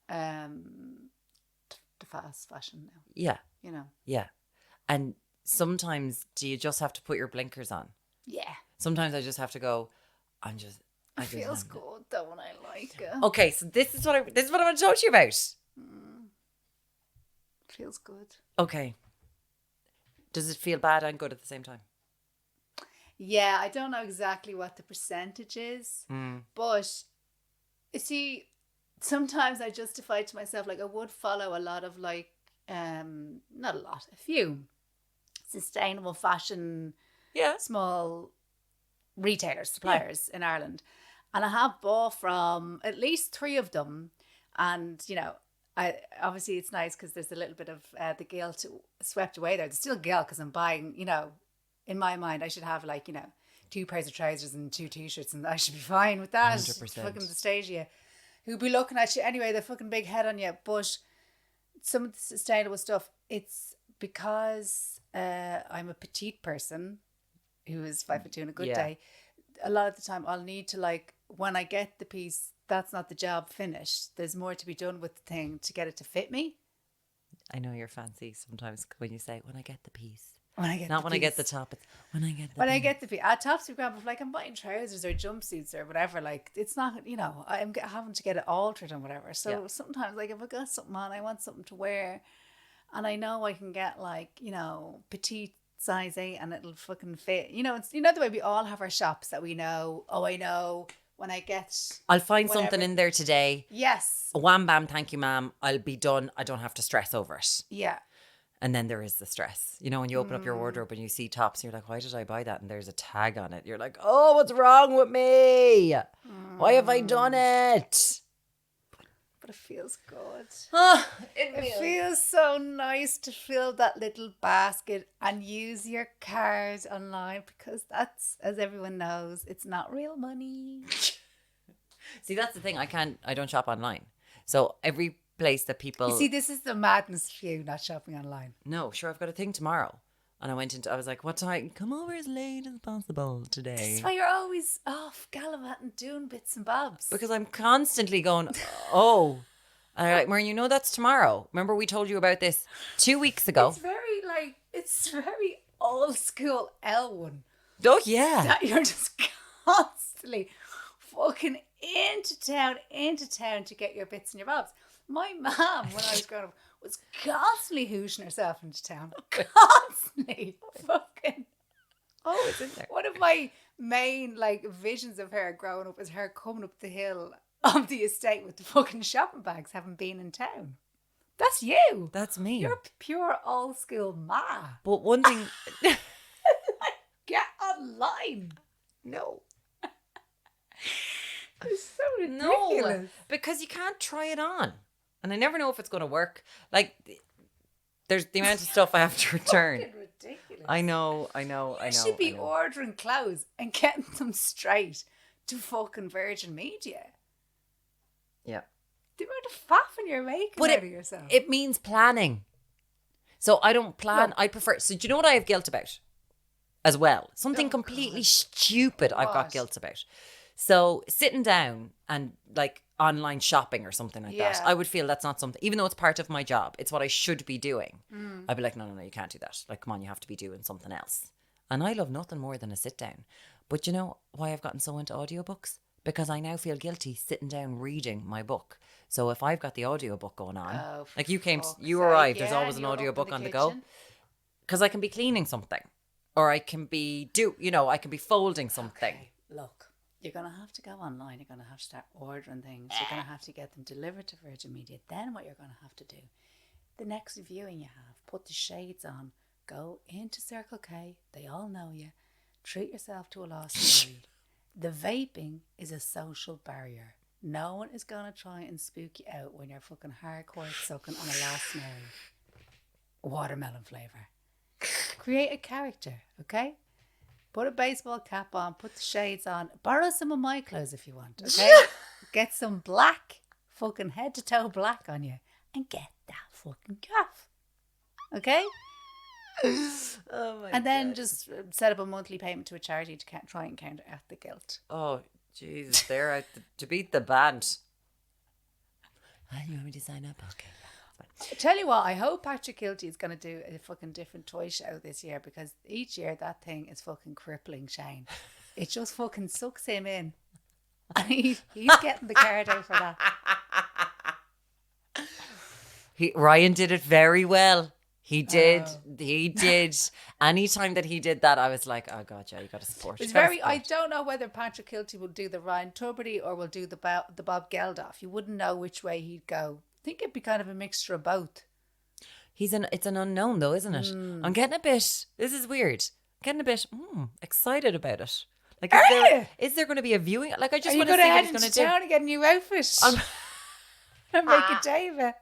the fast fashion now. Yeah. Yeah. And sometimes do you just have to put your blinkers on? Yeah. Sometimes I just have to go, it feels good though when I like it. Okay, so this is what I want to talk to you about. Feels good. Okay. Does it feel bad and good at the same time? Yeah, I don't know exactly what the percentage is, but you see, sometimes I justify to myself, like I would follow a lot of like, not a lot, a few sustainable fashion, small retailers, suppliers in Ireland. And I have bought from at least 3 of them. And, obviously it's nice because there's a little bit of the guilt swept away there. There's still guilt because I'm buying, in my mind, I should have 2 pairs of trousers and 2 t-shirts and I should be fine with that. 100%. Fucking the Stasia, who'd be looking at you anyway, the fucking big head on you. But some of the sustainable stuff, it's because I'm a petite person who is 5'2" on a good day. A lot of the time I'll need to when I get the piece, that's not the job finished. There's more to be done with the thing to get it to fit me. I know you're fancy sometimes when you say, when I get the piece. When I get Not when I get the top, it's when I get the I get the piece. Tops are grand, but I'm buying trousers or jumpsuits or whatever, it's not, I'm having to get it altered and whatever. So sometimes if I got something on, I want something to wear and I know I can get petite size 8 and it'll fucking fit. It's the way we all have our shops that we know. Oh, I know when I get... I'll find something in there today. Yes. A wham bam, thank you ma'am. I'll be done. I don't have to stress over it. Yeah. And then there is the stress. When you open up your wardrobe and you see tops, you're like, why did I buy that? And there's a tag on it. You're like, oh, what's wrong with me? Why have I done it? But it feels good. It feels so nice to fill that little basket and use your card online because that's, as everyone knows, it's not real money. See, that's the thing. I don't shop online. So every place that people... You see, this is the madness for you, not shopping online. No, sure, I've got a thing tomorrow. And I was like, what time? Come over as late as possible today. That's why you're always off gallivanting, doing bits and bobs. Because I'm constantly going, oh. And I'm like, Muireann, that's tomorrow. Remember we told you about this 2 weeks ago? It's very old school Elwyn. Oh, yeah. That you're just constantly fucking into town to get your bits and your bobs. My mum, when I was growing up, was constantly hooshing herself into town. Constantly. Fucking. Oh, it's in there. One of my main visions of her growing up is her coming up the hill of the estate with the fucking shopping bags, having been in town. That's you. That's me. You're pure old school ma. But one thing... Get online. No. It's so ridiculous. No, because you can't try it on. And I never know if it's going to work. Like, there's the amount of stuff I have to return. Fucking ridiculous. I know. You should be ordering clothes and getting them straight to fucking Virgin Media. Yeah. The amount of faffing you're making out of yourself. It means planning. So I don't plan. No. I prefer... So do you know what I have guilt about? As well. Something completely stupid I've got guilt about. So sitting down and online shopping or something like that, I would feel that's not something, even though it's part of my job, it's what I should be doing. I'd be like, no, you can't do that. Like, come on, you have to be doing something else. And I love nothing more than a sit down. But you know why I've gotten so into audiobooks? Because I now feel guilty sitting down reading my book. So if I've got the audiobook going on, you arrived, there's always an audiobook on the go. Because I can be cleaning something. Or I can be I can be folding something. Okay, look. You're going to have to go online. You're going to have to start ordering things. You're going to have to get them delivered to Virgin Media. Then what you're going to have to do, the next viewing you have, put the shades on, go into Circle K. They all know you. Treat yourself to a Lost Mary. The vaping is a social barrier. No one is going to try and spook you out when you're fucking hardcore sucking on a Lost Mary. Watermelon flavour. Create a character, okay? Put a baseball cap on, put the shades on, borrow some of my clothes if you want, okay? Get some black, fucking head to toe black on you, and get that fucking gaff, okay? Oh my and then just set up a monthly payment to a charity to try and counteract the guilt. Oh, Jesus, they're out to beat the band. You want me to sign up? Okay. I tell you what, I hope Patrick Kilty is going to do a fucking different toy show this year, because each year that thing is fucking crippling Shane. It just fucking sucks him in. And he's getting the card out for that. Ryan did it very well. He did. He did. Anytime that he did that, I was like, oh God, yeah, you got to support. I don't know whether Patrick Kilty will do the Ryan Tubridy or will do the Bob Geldof. You wouldn't know which way he'd go. I think it'd be kind of a mixture of both. It's an unknown though, isn't it? I'm getting a bit, this is weird, getting a bit excited about it. Like, is there going to be a viewing? Like, I just want to see what he's going to do. Are you going to head into town and get a new outfit? And make a day of it.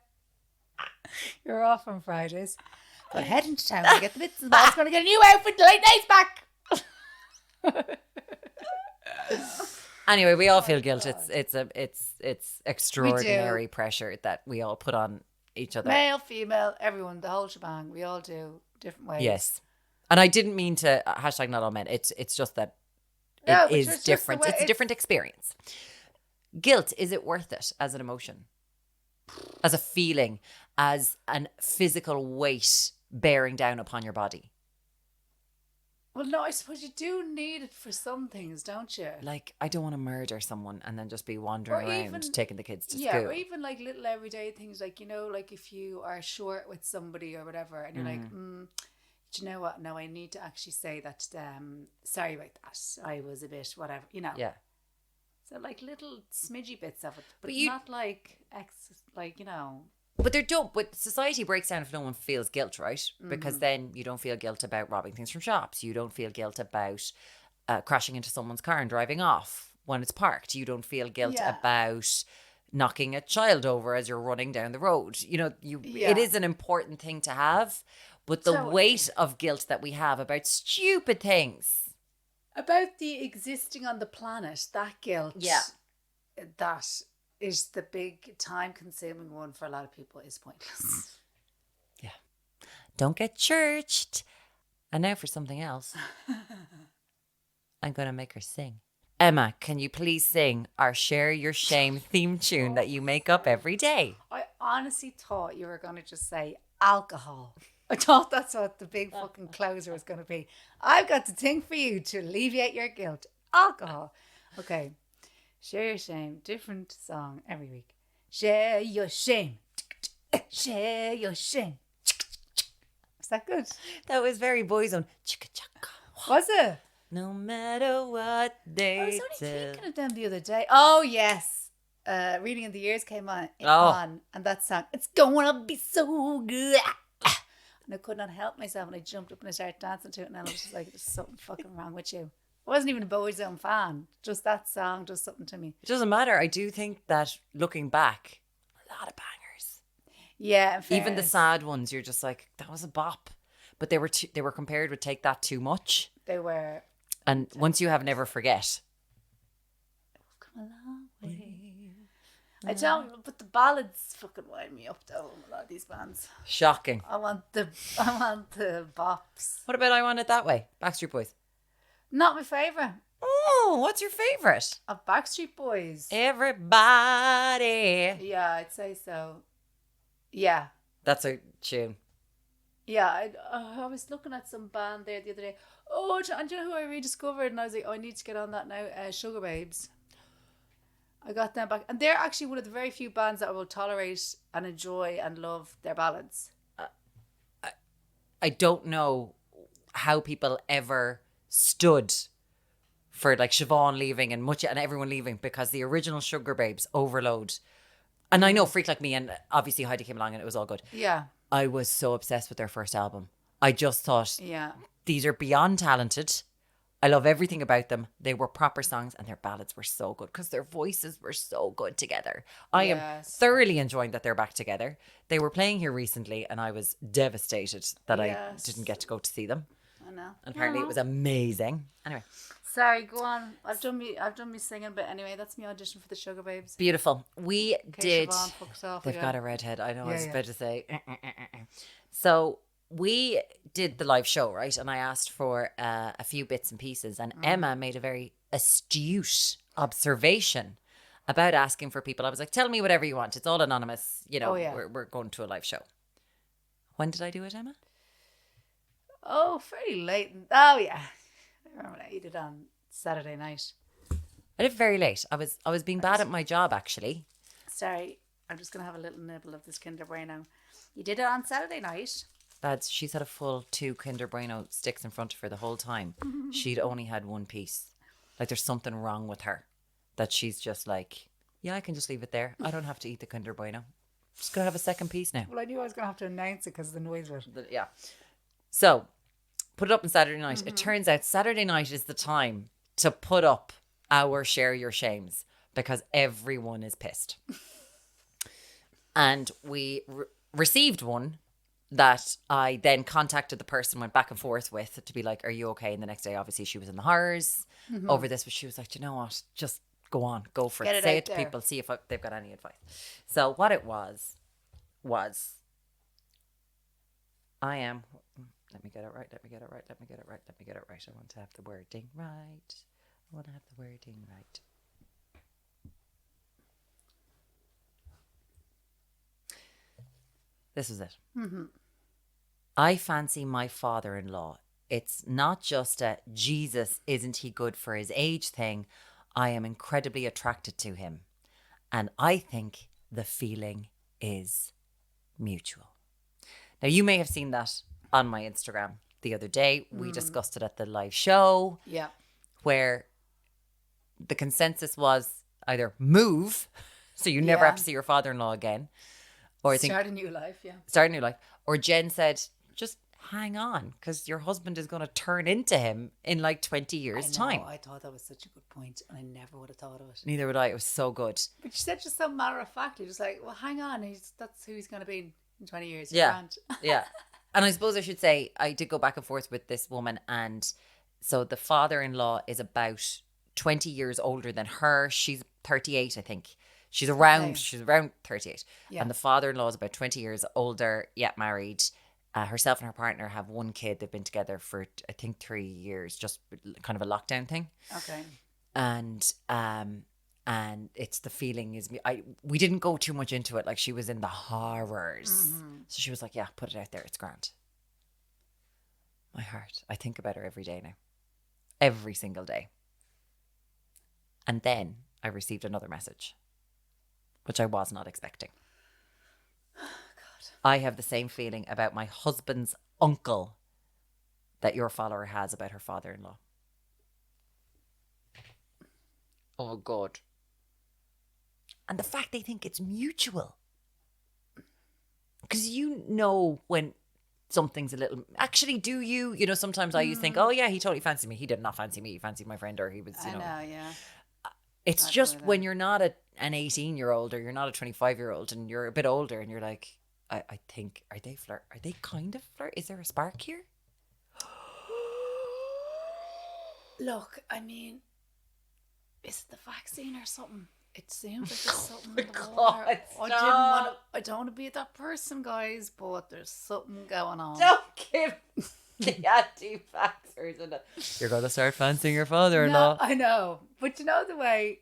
You're off on Fridays. But head into town and get the bits and bobs. Going to get a new outfit. The late night's back. Anyway, we all feel guilt. It's extraordinary pressure that we all put on each other. Male, female, everyone, the whole shebang. We all do different ways. Yes, and I didn't mean to hashtag not all men. It's just that it is different. It's a different experience. Guilt, is it worth it as an emotion, as a feeling, as an physical weight bearing down upon your body? Well, no, I suppose you do need it for some things, don't you? Like, I don't want to murder someone and then just be wandering around taking the kids to school. Yeah, or even like little everyday things, like, like if you are short with somebody or whatever, and you're like, do you know what? No, I need to actually say that to them. Sorry about that. I was a bit whatever, Yeah. So like little smidgy bits of it, but not like But they're dope. But society breaks down if no one feels guilt, right? Because then you don't feel guilt about robbing things from shops. You don't feel guilt about crashing into someone's car and driving off when it's parked. You don't feel guilt about knocking a child over as you're running down the road. It is an important thing to have. But the weight of guilt that we have about stupid things. About the existing on the planet, that guilt. Yeah. That is the big time-consuming one for a lot of people, is pointless. Yeah. Don't get churched. And now for something else. I'm going to make her sing. Emma, can you please sing our Share Your Shame theme tune that you make up every day? I honestly thought you were going to just say alcohol. I thought that's what the big fucking closer was going to be. I've got to think for you to alleviate your guilt. Alcohol. Okay. Share your shame. Different song every week. Share your shame. Share your shame. Is that good? That was very Boyzone. Chicka chaka. Was it? No matter what they I was only tell. thinking of them the other day. Oh, yes. Reading of the Years came on, and that song, it's gonna be so good. And I could not help myself, and I jumped up and I started dancing to it, and I was just like, there's something fucking wrong with you. I wasn't even a Boyzone fan. Just that song does something to me. It doesn't matter. I do think that looking back, a lot of bangers. Yeah, even the sad ones, you're just like, that was a bop. But they were compared with Take That Too Much. They were. And Once You Have Never Forget. Come a long way. I don't, but the ballads fucking wind me up though. A lot of these bands. Shocking. I want the bops. What about I Want It That Way? Backstreet Boys. Not my favourite. Oh, what's your favorite? Of Backstreet Boys. Everybody. Yeah, I'd say so. Yeah. That's a tune. Yeah, I was looking at some band there the other day. Oh, and do you know who I rediscovered? And I was like, oh, I need to get on that now. Sugar Babes. I got them back. And they're actually one of the very few bands that I will tolerate and enjoy and love their ballads. I don't know how people ever stood for like Siobhan leaving and everyone leaving, because the original Sugar Babes, Overload. And I know Freak Like Me, and obviously Heidi came along and it was all good. Yeah. I was so obsessed with their first album. I just thought, yeah, these are beyond talented. I love everything about them. They were proper songs and their ballads were so good because their voices were so good together. I am thoroughly enjoying that they're back together. They were playing here recently and I was devastated that I didn't get to go to see them. I know. And apparently it was amazing. Anyway. Sorry, go on. I've done me singing, but anyway, that's my audition for the Sugar Babes. Beautiful. We did. They've got a redhead. I know. I was about to say. So we did the live show, right? And I asked for a few bits and pieces, and Emma made a very astute observation about asking for people. I was like, "Tell me whatever you want. It's all anonymous. You know, we're going to a live show." When did I do it, Emma? Oh, fairly late. Oh yeah. I remember I ate it on Saturday night. I did it very late. I was being bad at my job, actually. Sorry, I'm just going to have a little nibble of this Kinder Bueno. You did it on Saturday night. Lads, she's had a full 2 Kinder Bueno sticks in front of her the whole time. She'd only had one piece. Like there's something wrong with her. That she's just like, yeah, I can just leave it there. I don't have to eat the Kinder Bueno. Just going to have a second piece now. Well, I knew I was going to have to announce it because of the noise of it. Yeah. So, put it up on Saturday night. It turns out Saturday night is the time to put up our Share Your Shames because everyone is pissed. And we received one that I then contacted the person, went back and forth with to be like, are you okay? And the next day, obviously, she was in the horrors over this, but she was like, you know what? Just go on, go for it. Say it to people, see if they've got any advice. So what it was, I am... Let me get it right. I want to have the wording right. This is it. I fancy my father-in-law. It's not just a Jesus, isn't he good for his age thing. I am incredibly attracted to him. And I think the feeling is mutual. Now, you may have seen that on my Instagram the other day. We discussed it at the live show. Yeah. Where the consensus was either move, so you never have to see your father-in-law again. Or start a new life, yeah. Start a new life. Or Jen said, just hang on, because your husband is going to turn into him in like 20 years' time. I thought that was such a good point, and I never would have thought of it. Neither would I. It was so good. But she said just so matter-of-factly, just like, well, hang on, that's who he's going to be in 20 years. Yeah, yeah. And I suppose I should say, I did go back and forth with this woman, and so the father-in-law is about 20 years older than her. She's 38, I think. She's around 38. Yeah. And the father-in-law is about 20 years older, yet married. herself and her partner have one kid. They've been together for, I think, 3 years, just kind of a lockdown thing. Okay. And it's the feeling is we didn't go too much into it. Like, she was in the horrors. So she was like, yeah, put it out there. It's grand. My heart. I think about her every day now. Every single day. And then I received another message, which I was not expecting. I have the same feeling about my husband's uncle that your follower has about her father-in-law. Oh, God. And the fact they think it's mutual. Because you know when something's a little... Actually, do you? You know, sometimes I used to think, oh, yeah, he totally fancied me. He did not fancy me. He fancied my friend, or he was, you know. I know, yeah. It's just when you're not an 18-year-old or you're not a 25-year-old and you're a bit older and you're like, I think, are they kind of flirt? Is there a spark here? Look, I mean, is it the vaccine or something? It seems like there's something in the water. I don't want to be that person, guys, but there's something going on. Don't give the anti-vaxxers. You're going to start fancying your father-in-law. No, I know. But you know the way...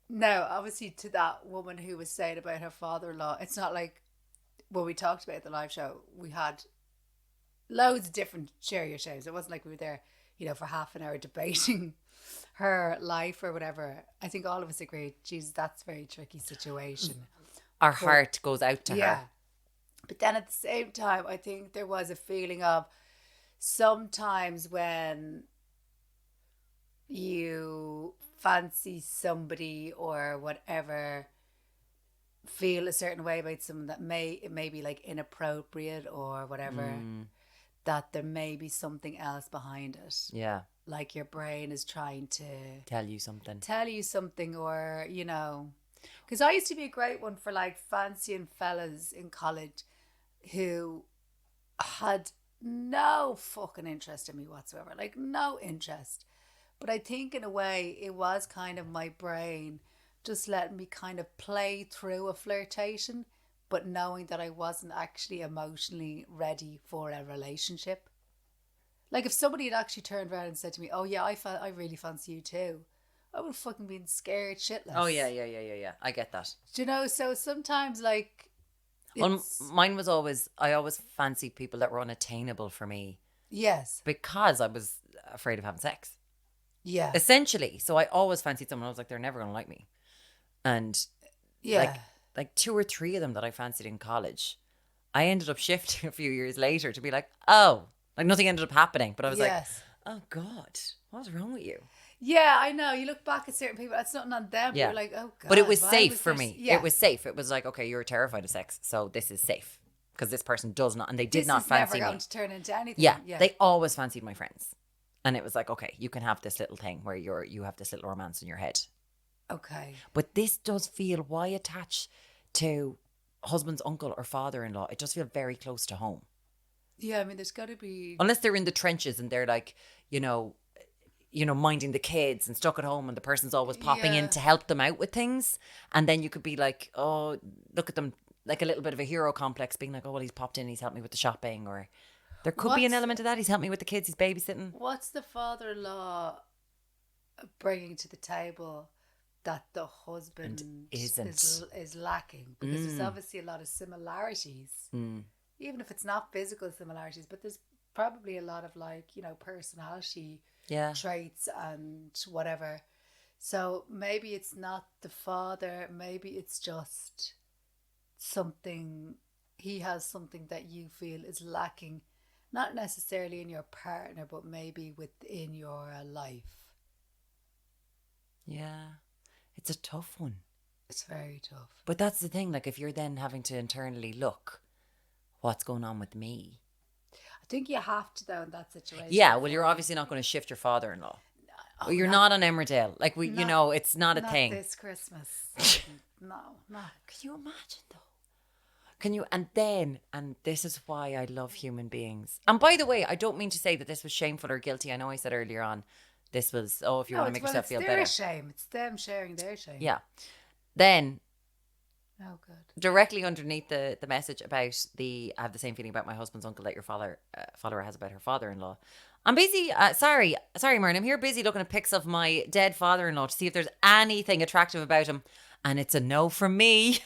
No, obviously to that woman who was saying about her father-in-law, it's not like when we talked about the live show, we had loads of different share your shows. It wasn't like we were there, you know, for half an hour debating her life or whatever. I think all of us agreed, geez, that's a very tricky situation. Our heart goes out to her. But then at the same time, I think there was a feeling of sometimes when you fancy somebody or whatever, feel a certain way about someone that it may be like inappropriate or whatever, that there may be something else behind it. Yeah. Like your brain is trying to tell you something, or, you know, because I used to be a great one for like fancying fellas in college who had no fucking interest in me whatsoever, like no interest. But I think in a way it was kind of my brain just letting me kind of play through a flirtation, but knowing that I wasn't actually emotionally ready for a relationship. Like if somebody had actually turned around and said to me, oh yeah, I really fancy you too, I would have fucking been scared shitless. Oh yeah. I get that. Do you know, so sometimes like... Mine was always, I always fancied people that were unattainable for me. Yes. Because I was afraid of having sex. Yeah. Essentially. So I always fancied someone. I was like, they're never going to like me. And yeah, like 2 or 3 of them that I fancied in college, I ended up shifting a few years later to be like, oh, like nothing ended up happening. But I was like, oh God, what's wrong with you? Yeah, I know. You look back at certain people, it's nothing on them, but you're like, oh God. But it was safe for me. Yeah. It was safe. It was like, okay, you're terrified of sex, so this is safe. Because this person does not, and they did not fancy me. This is never going to turn into anything. Yeah, they always fancied my friends. And it was like, okay, you can have this little thing where you have this little romance in your head. Okay. But this does feel, why attach to husband's uncle or father-in-law? It does feel very close to home. Yeah, I mean, there's got to be... Unless they're in the trenches and they're like, you know, minding the kids and stuck at home and the person's always popping in to help them out with things. And then you could be like, oh, look at them, like a little bit of a hero complex, being like, oh, well, he's popped in, he's helped me with the shopping, or there could be an element of that. He's helped me with the kids, he's babysitting. What's the father-in-law bringing to the table that the husband is lacking? Because there's obviously a lot of similarities, even if it's not physical similarities, but there's probably a lot of like, you know, personality traits and whatever. So maybe it's not the father, maybe it's just something, he has something that you feel is lacking, not necessarily in your partner, but maybe within your life. Yeah, it's a tough one. It's very tough. But that's the thing, like if you're then having to internally look, what's going on with me? I think you have to, though, in that situation. Yeah, well, you're obviously not going to shift your father-in-law. You're not on Emmerdale. Like, you know, it's not a thing. Not this Christmas. No. Can you imagine, though? Can you? And this is why I love human beings. And by the way, I don't mean to say that this was shameful or guilty. I know I said earlier on, this was, if you want to make yourself feel better. It's their shame. It's them sharing their shame. Yeah. Then, Oh, good. Directly underneath the message about I have the same feeling about my husband's uncle that your follower has about her father-in-law. I'm busy. Sorry, Muireann. I'm here busy looking at pics of my dead father-in-law to see if there's anything attractive about him, and it's a no from me.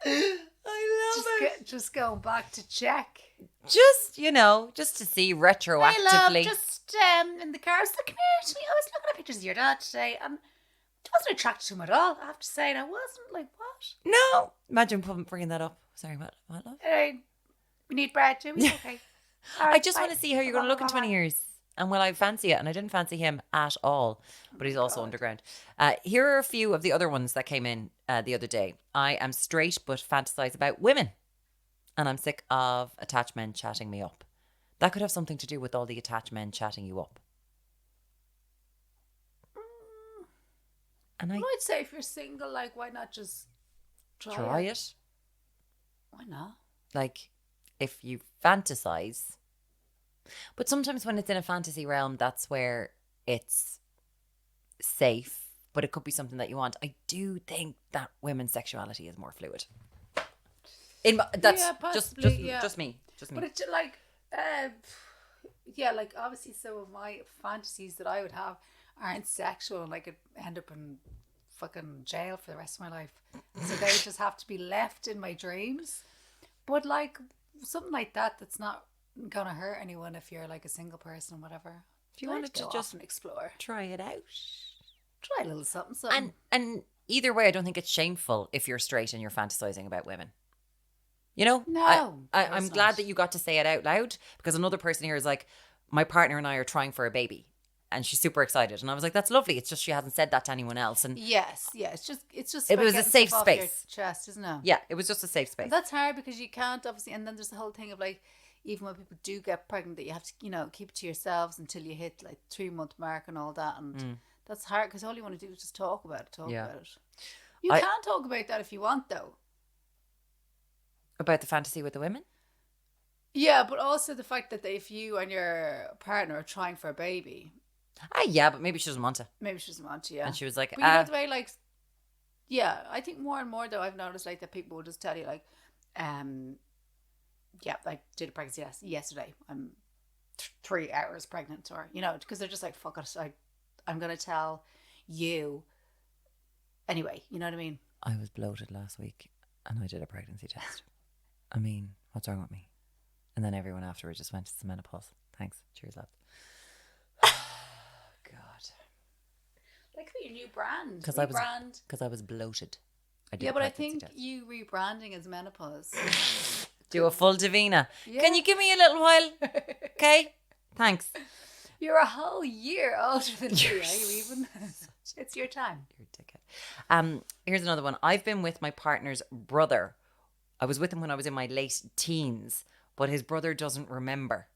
I love it. Just going back to check. Just just to see retroactively. I love just in the car. I was looking at me. I was looking at pictures of your dad today, and I wasn't attracted to him at all. I have to say, and I wasn't like, what? No, imagine bringing that up. Sorry, what love? We need bread, do we? Okay. I just want to see how you're going to look in 20 years. And will I fancy it? And I didn't fancy him at all. But he's also underground. Here are a few of the other ones that came in the other day. I am straight but fantasize about women. And I'm sick of attached men chatting me up. That could have something to do with all the attached men chatting you up. And I'd say if you're single, like, why not just try it? Why not? Like, if you fantasize. But sometimes when it's in a fantasy realm, that's where it's safe. But it could be something that you want. I do think that women's sexuality is more fluid. Just me. But it's like, like obviously some of my fantasies that I would have aren't sexual, and I could end up in fucking jail for the rest of my life. So they just have to be left in my dreams. But like something like that's not gonna hurt anyone if you're like a single person or whatever. If you wanted to just explore, try it out, try a little something. And either way, I don't think it's shameful if you're straight and you're fantasizing about women. You know, no, I'm glad that you got to say it out loud, because another person here is like, my partner and I are trying for a baby, and she's super excited, and I was like, that's lovely. It's just she hasn't said that to anyone else, and yes, it's just it was a safe space. Your chest, isn't it? Yeah, it was just a safe space. And that's hard because you can't obviously, and then there's the whole thing of like, even when people do get pregnant, that you have to keep it to yourselves until you hit like 3-month mark and all that, and that's hard because all you want to do is just talk about it. You can talk about that if you want, though. About the fantasy with the women? Yeah, but also the fact that if you and your partner are trying for a baby. Yeah, but maybe she doesn't want to. Yeah. And she was like, but you know the way, like, yeah, I think more and more, though, I've noticed, like, that people will just tell you, like, yeah, I did a pregnancy yesterday. I'm 3 hours pregnant, or, because they're just like, fuck it, I'm going to tell you. Anyway, you know what I mean? I was bloated last week and I did a pregnancy test. I mean, what's wrong with me? And then everyone afterwards just went, it's the menopause. Thanks. Cheers, lads. God. That could be your new brand. Because I was bloated. But I think you rebranding as menopause. Do a full Davina. Yeah. Can you give me a little while? Okay? Thanks. You're a whole year older than me, are you even? It's your time. You're a dickhead. Here's another one. I've been with my partner's brother. I was with him when I was in my late teens, but his brother doesn't remember.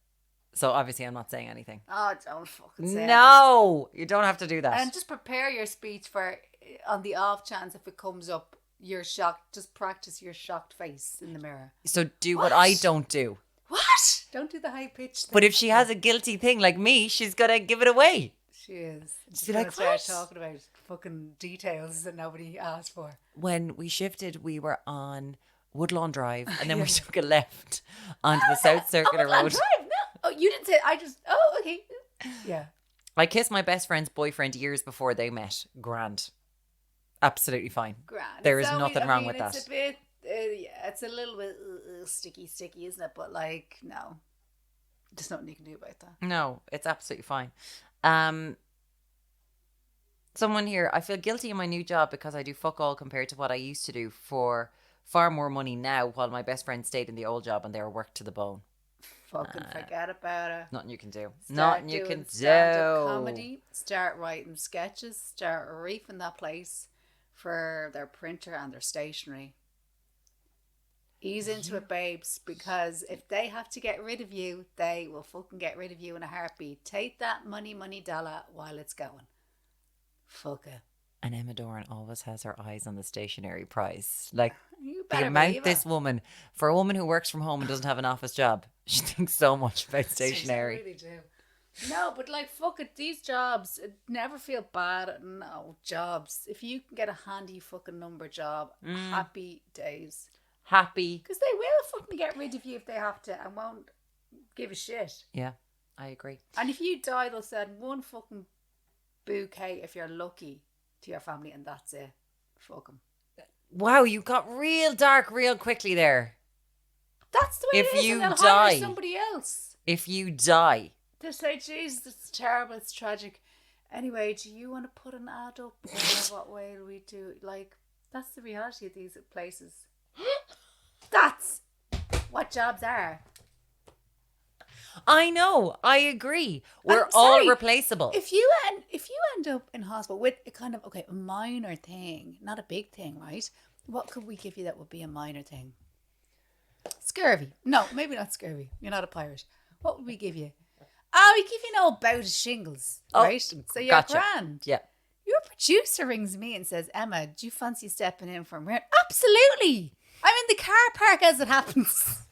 So obviously I'm not saying anything. Oh, don't fucking say No, you don't have to do that. And just prepare your speech for, on the off chance if it comes up, you're shocked. Just practice your shocked face in the mirror. So do what I don't do. What? Don't do the high pitched thing. But if she has a guilty thing like me, she's going to give it away. She is. She's like, start talking about fucking details that nobody asked for. When we shifted, we were on Woodlawn Drive, and then we took a left onto the South Circular Road. Drive? No. Oh, you didn't say. Okay. Yeah. I kissed my best friend's boyfriend years before they met. Grand. Absolutely fine. Grand. There is nothing wrong with that. It's a bit, it's a little bit sticky, isn't it? But like, no. There's nothing you can do about that. No, it's absolutely fine. Someone here, I feel guilty in my new job because I do fuck all compared to what I used to do for far more money now, while my best friend stayed in the old job and they were worked to the bone. Fucking forget about it. Nothing you can do. Nothing you can do. Start comedy, start writing sketches, start reefing that place for their printer and their stationery. Ease into it, babes, because if they have to get rid of you, they will fucking get rid of you in a heartbeat. Take that money dollar while it's going. Fuck it. And Emma Doran always has her eyes on the stationery price. Like, the amount this woman, for a woman who works from home and doesn't have an office job, she thinks so much about stationery. She really do. No, but like, fuck it, these jobs, never feel bad. No, jobs. If you can get a handy fucking number job, happy days. Happy. Because they will fucking get rid of you if they have to and won't give a shit. Yeah, I agree. And if you die, they'll send one fucking bouquet if you're lucky to your family, and that's it. Fuck them. Wow, you got real dark real quickly there. That's the way If it is, you and they'll die. hire somebody else. If you die. They say, Jesus, it's terrible, it's tragic. Anyway, do you want to put an ad up? Or what way do we do? Like, that's the reality of these places. That's what jobs are. I know. I agree. We're I'm sorry, all replaceable. If you end up in hospital with a kind of, a minor thing, not a big thing, right? What could we give you that would be a minor thing? Scurvy. No, maybe not scurvy. You're not a pirate. What would we give you? Oh, we give you an old bout of shingles, right? So you're gotcha. grand. Yeah. Your producer rings me and says, Emma, do you fancy stepping in for a minute? Absolutely. I'm in the car park as it happens.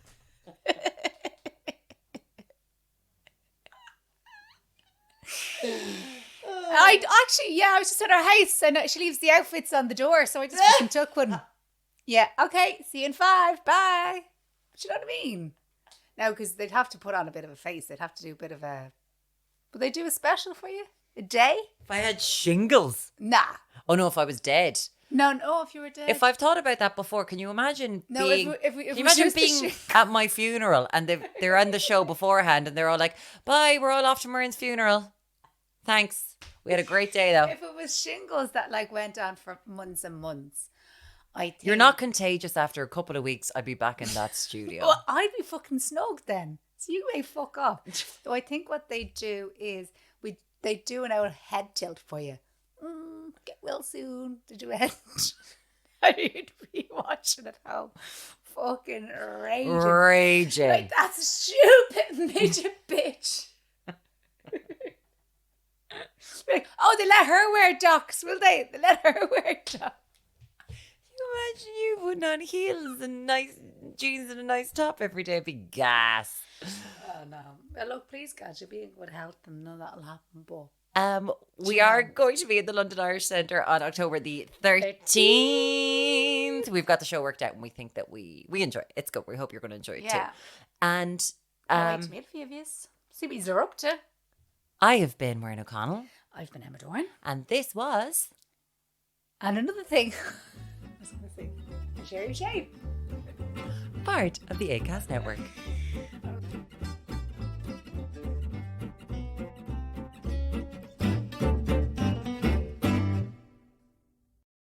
I was just at her house and she leaves the outfits on the door, so I just fucking took one. Yeah, okay, see you in 5, bye. Do you know what I mean? No, because they'd have to put on a bit of a face. They'd have to do a bit of a... Would they do a special for you? A day? If I had shingles. Nah. Oh no, if I was dead. No, if you were dead. If I've thought about that before, can you imagine being... if can we you imagine used being at my funeral and they're on the show beforehand and they're all like, bye, we're all off to Muireann's funeral. Thanks. We had a great day though. If it was shingles that like went on for months and months, I think... You're not contagious after a couple of weeks. I'd be back in that studio. Well, I'd be fucking snug then. So you may fuck off. So I think what they do is they do an old head tilt for you. Get well soon to do a head. I'd be watching at home, fucking raging. Like, that's a stupid midget bitch. Like, oh, they let her wear docs, will they? They let her wear docs. Imagine you putting on heels and nice jeans and a nice top every day. It'd be gas. Oh no. Well, look, please, God, you'll be in good health and none of that'll happen. But we are going to be at the London Irish Centre on October the 13th. We've got the show worked out and we think that we enjoy it. It's good. We hope you're going to enjoy it too. And I'd like to meet a few of you. See what you're up to. I have been Muireann O'Connell. I've been Emma Dorn. And this was... And another thing... I was going to say, share your shade. Part of the Acast Network.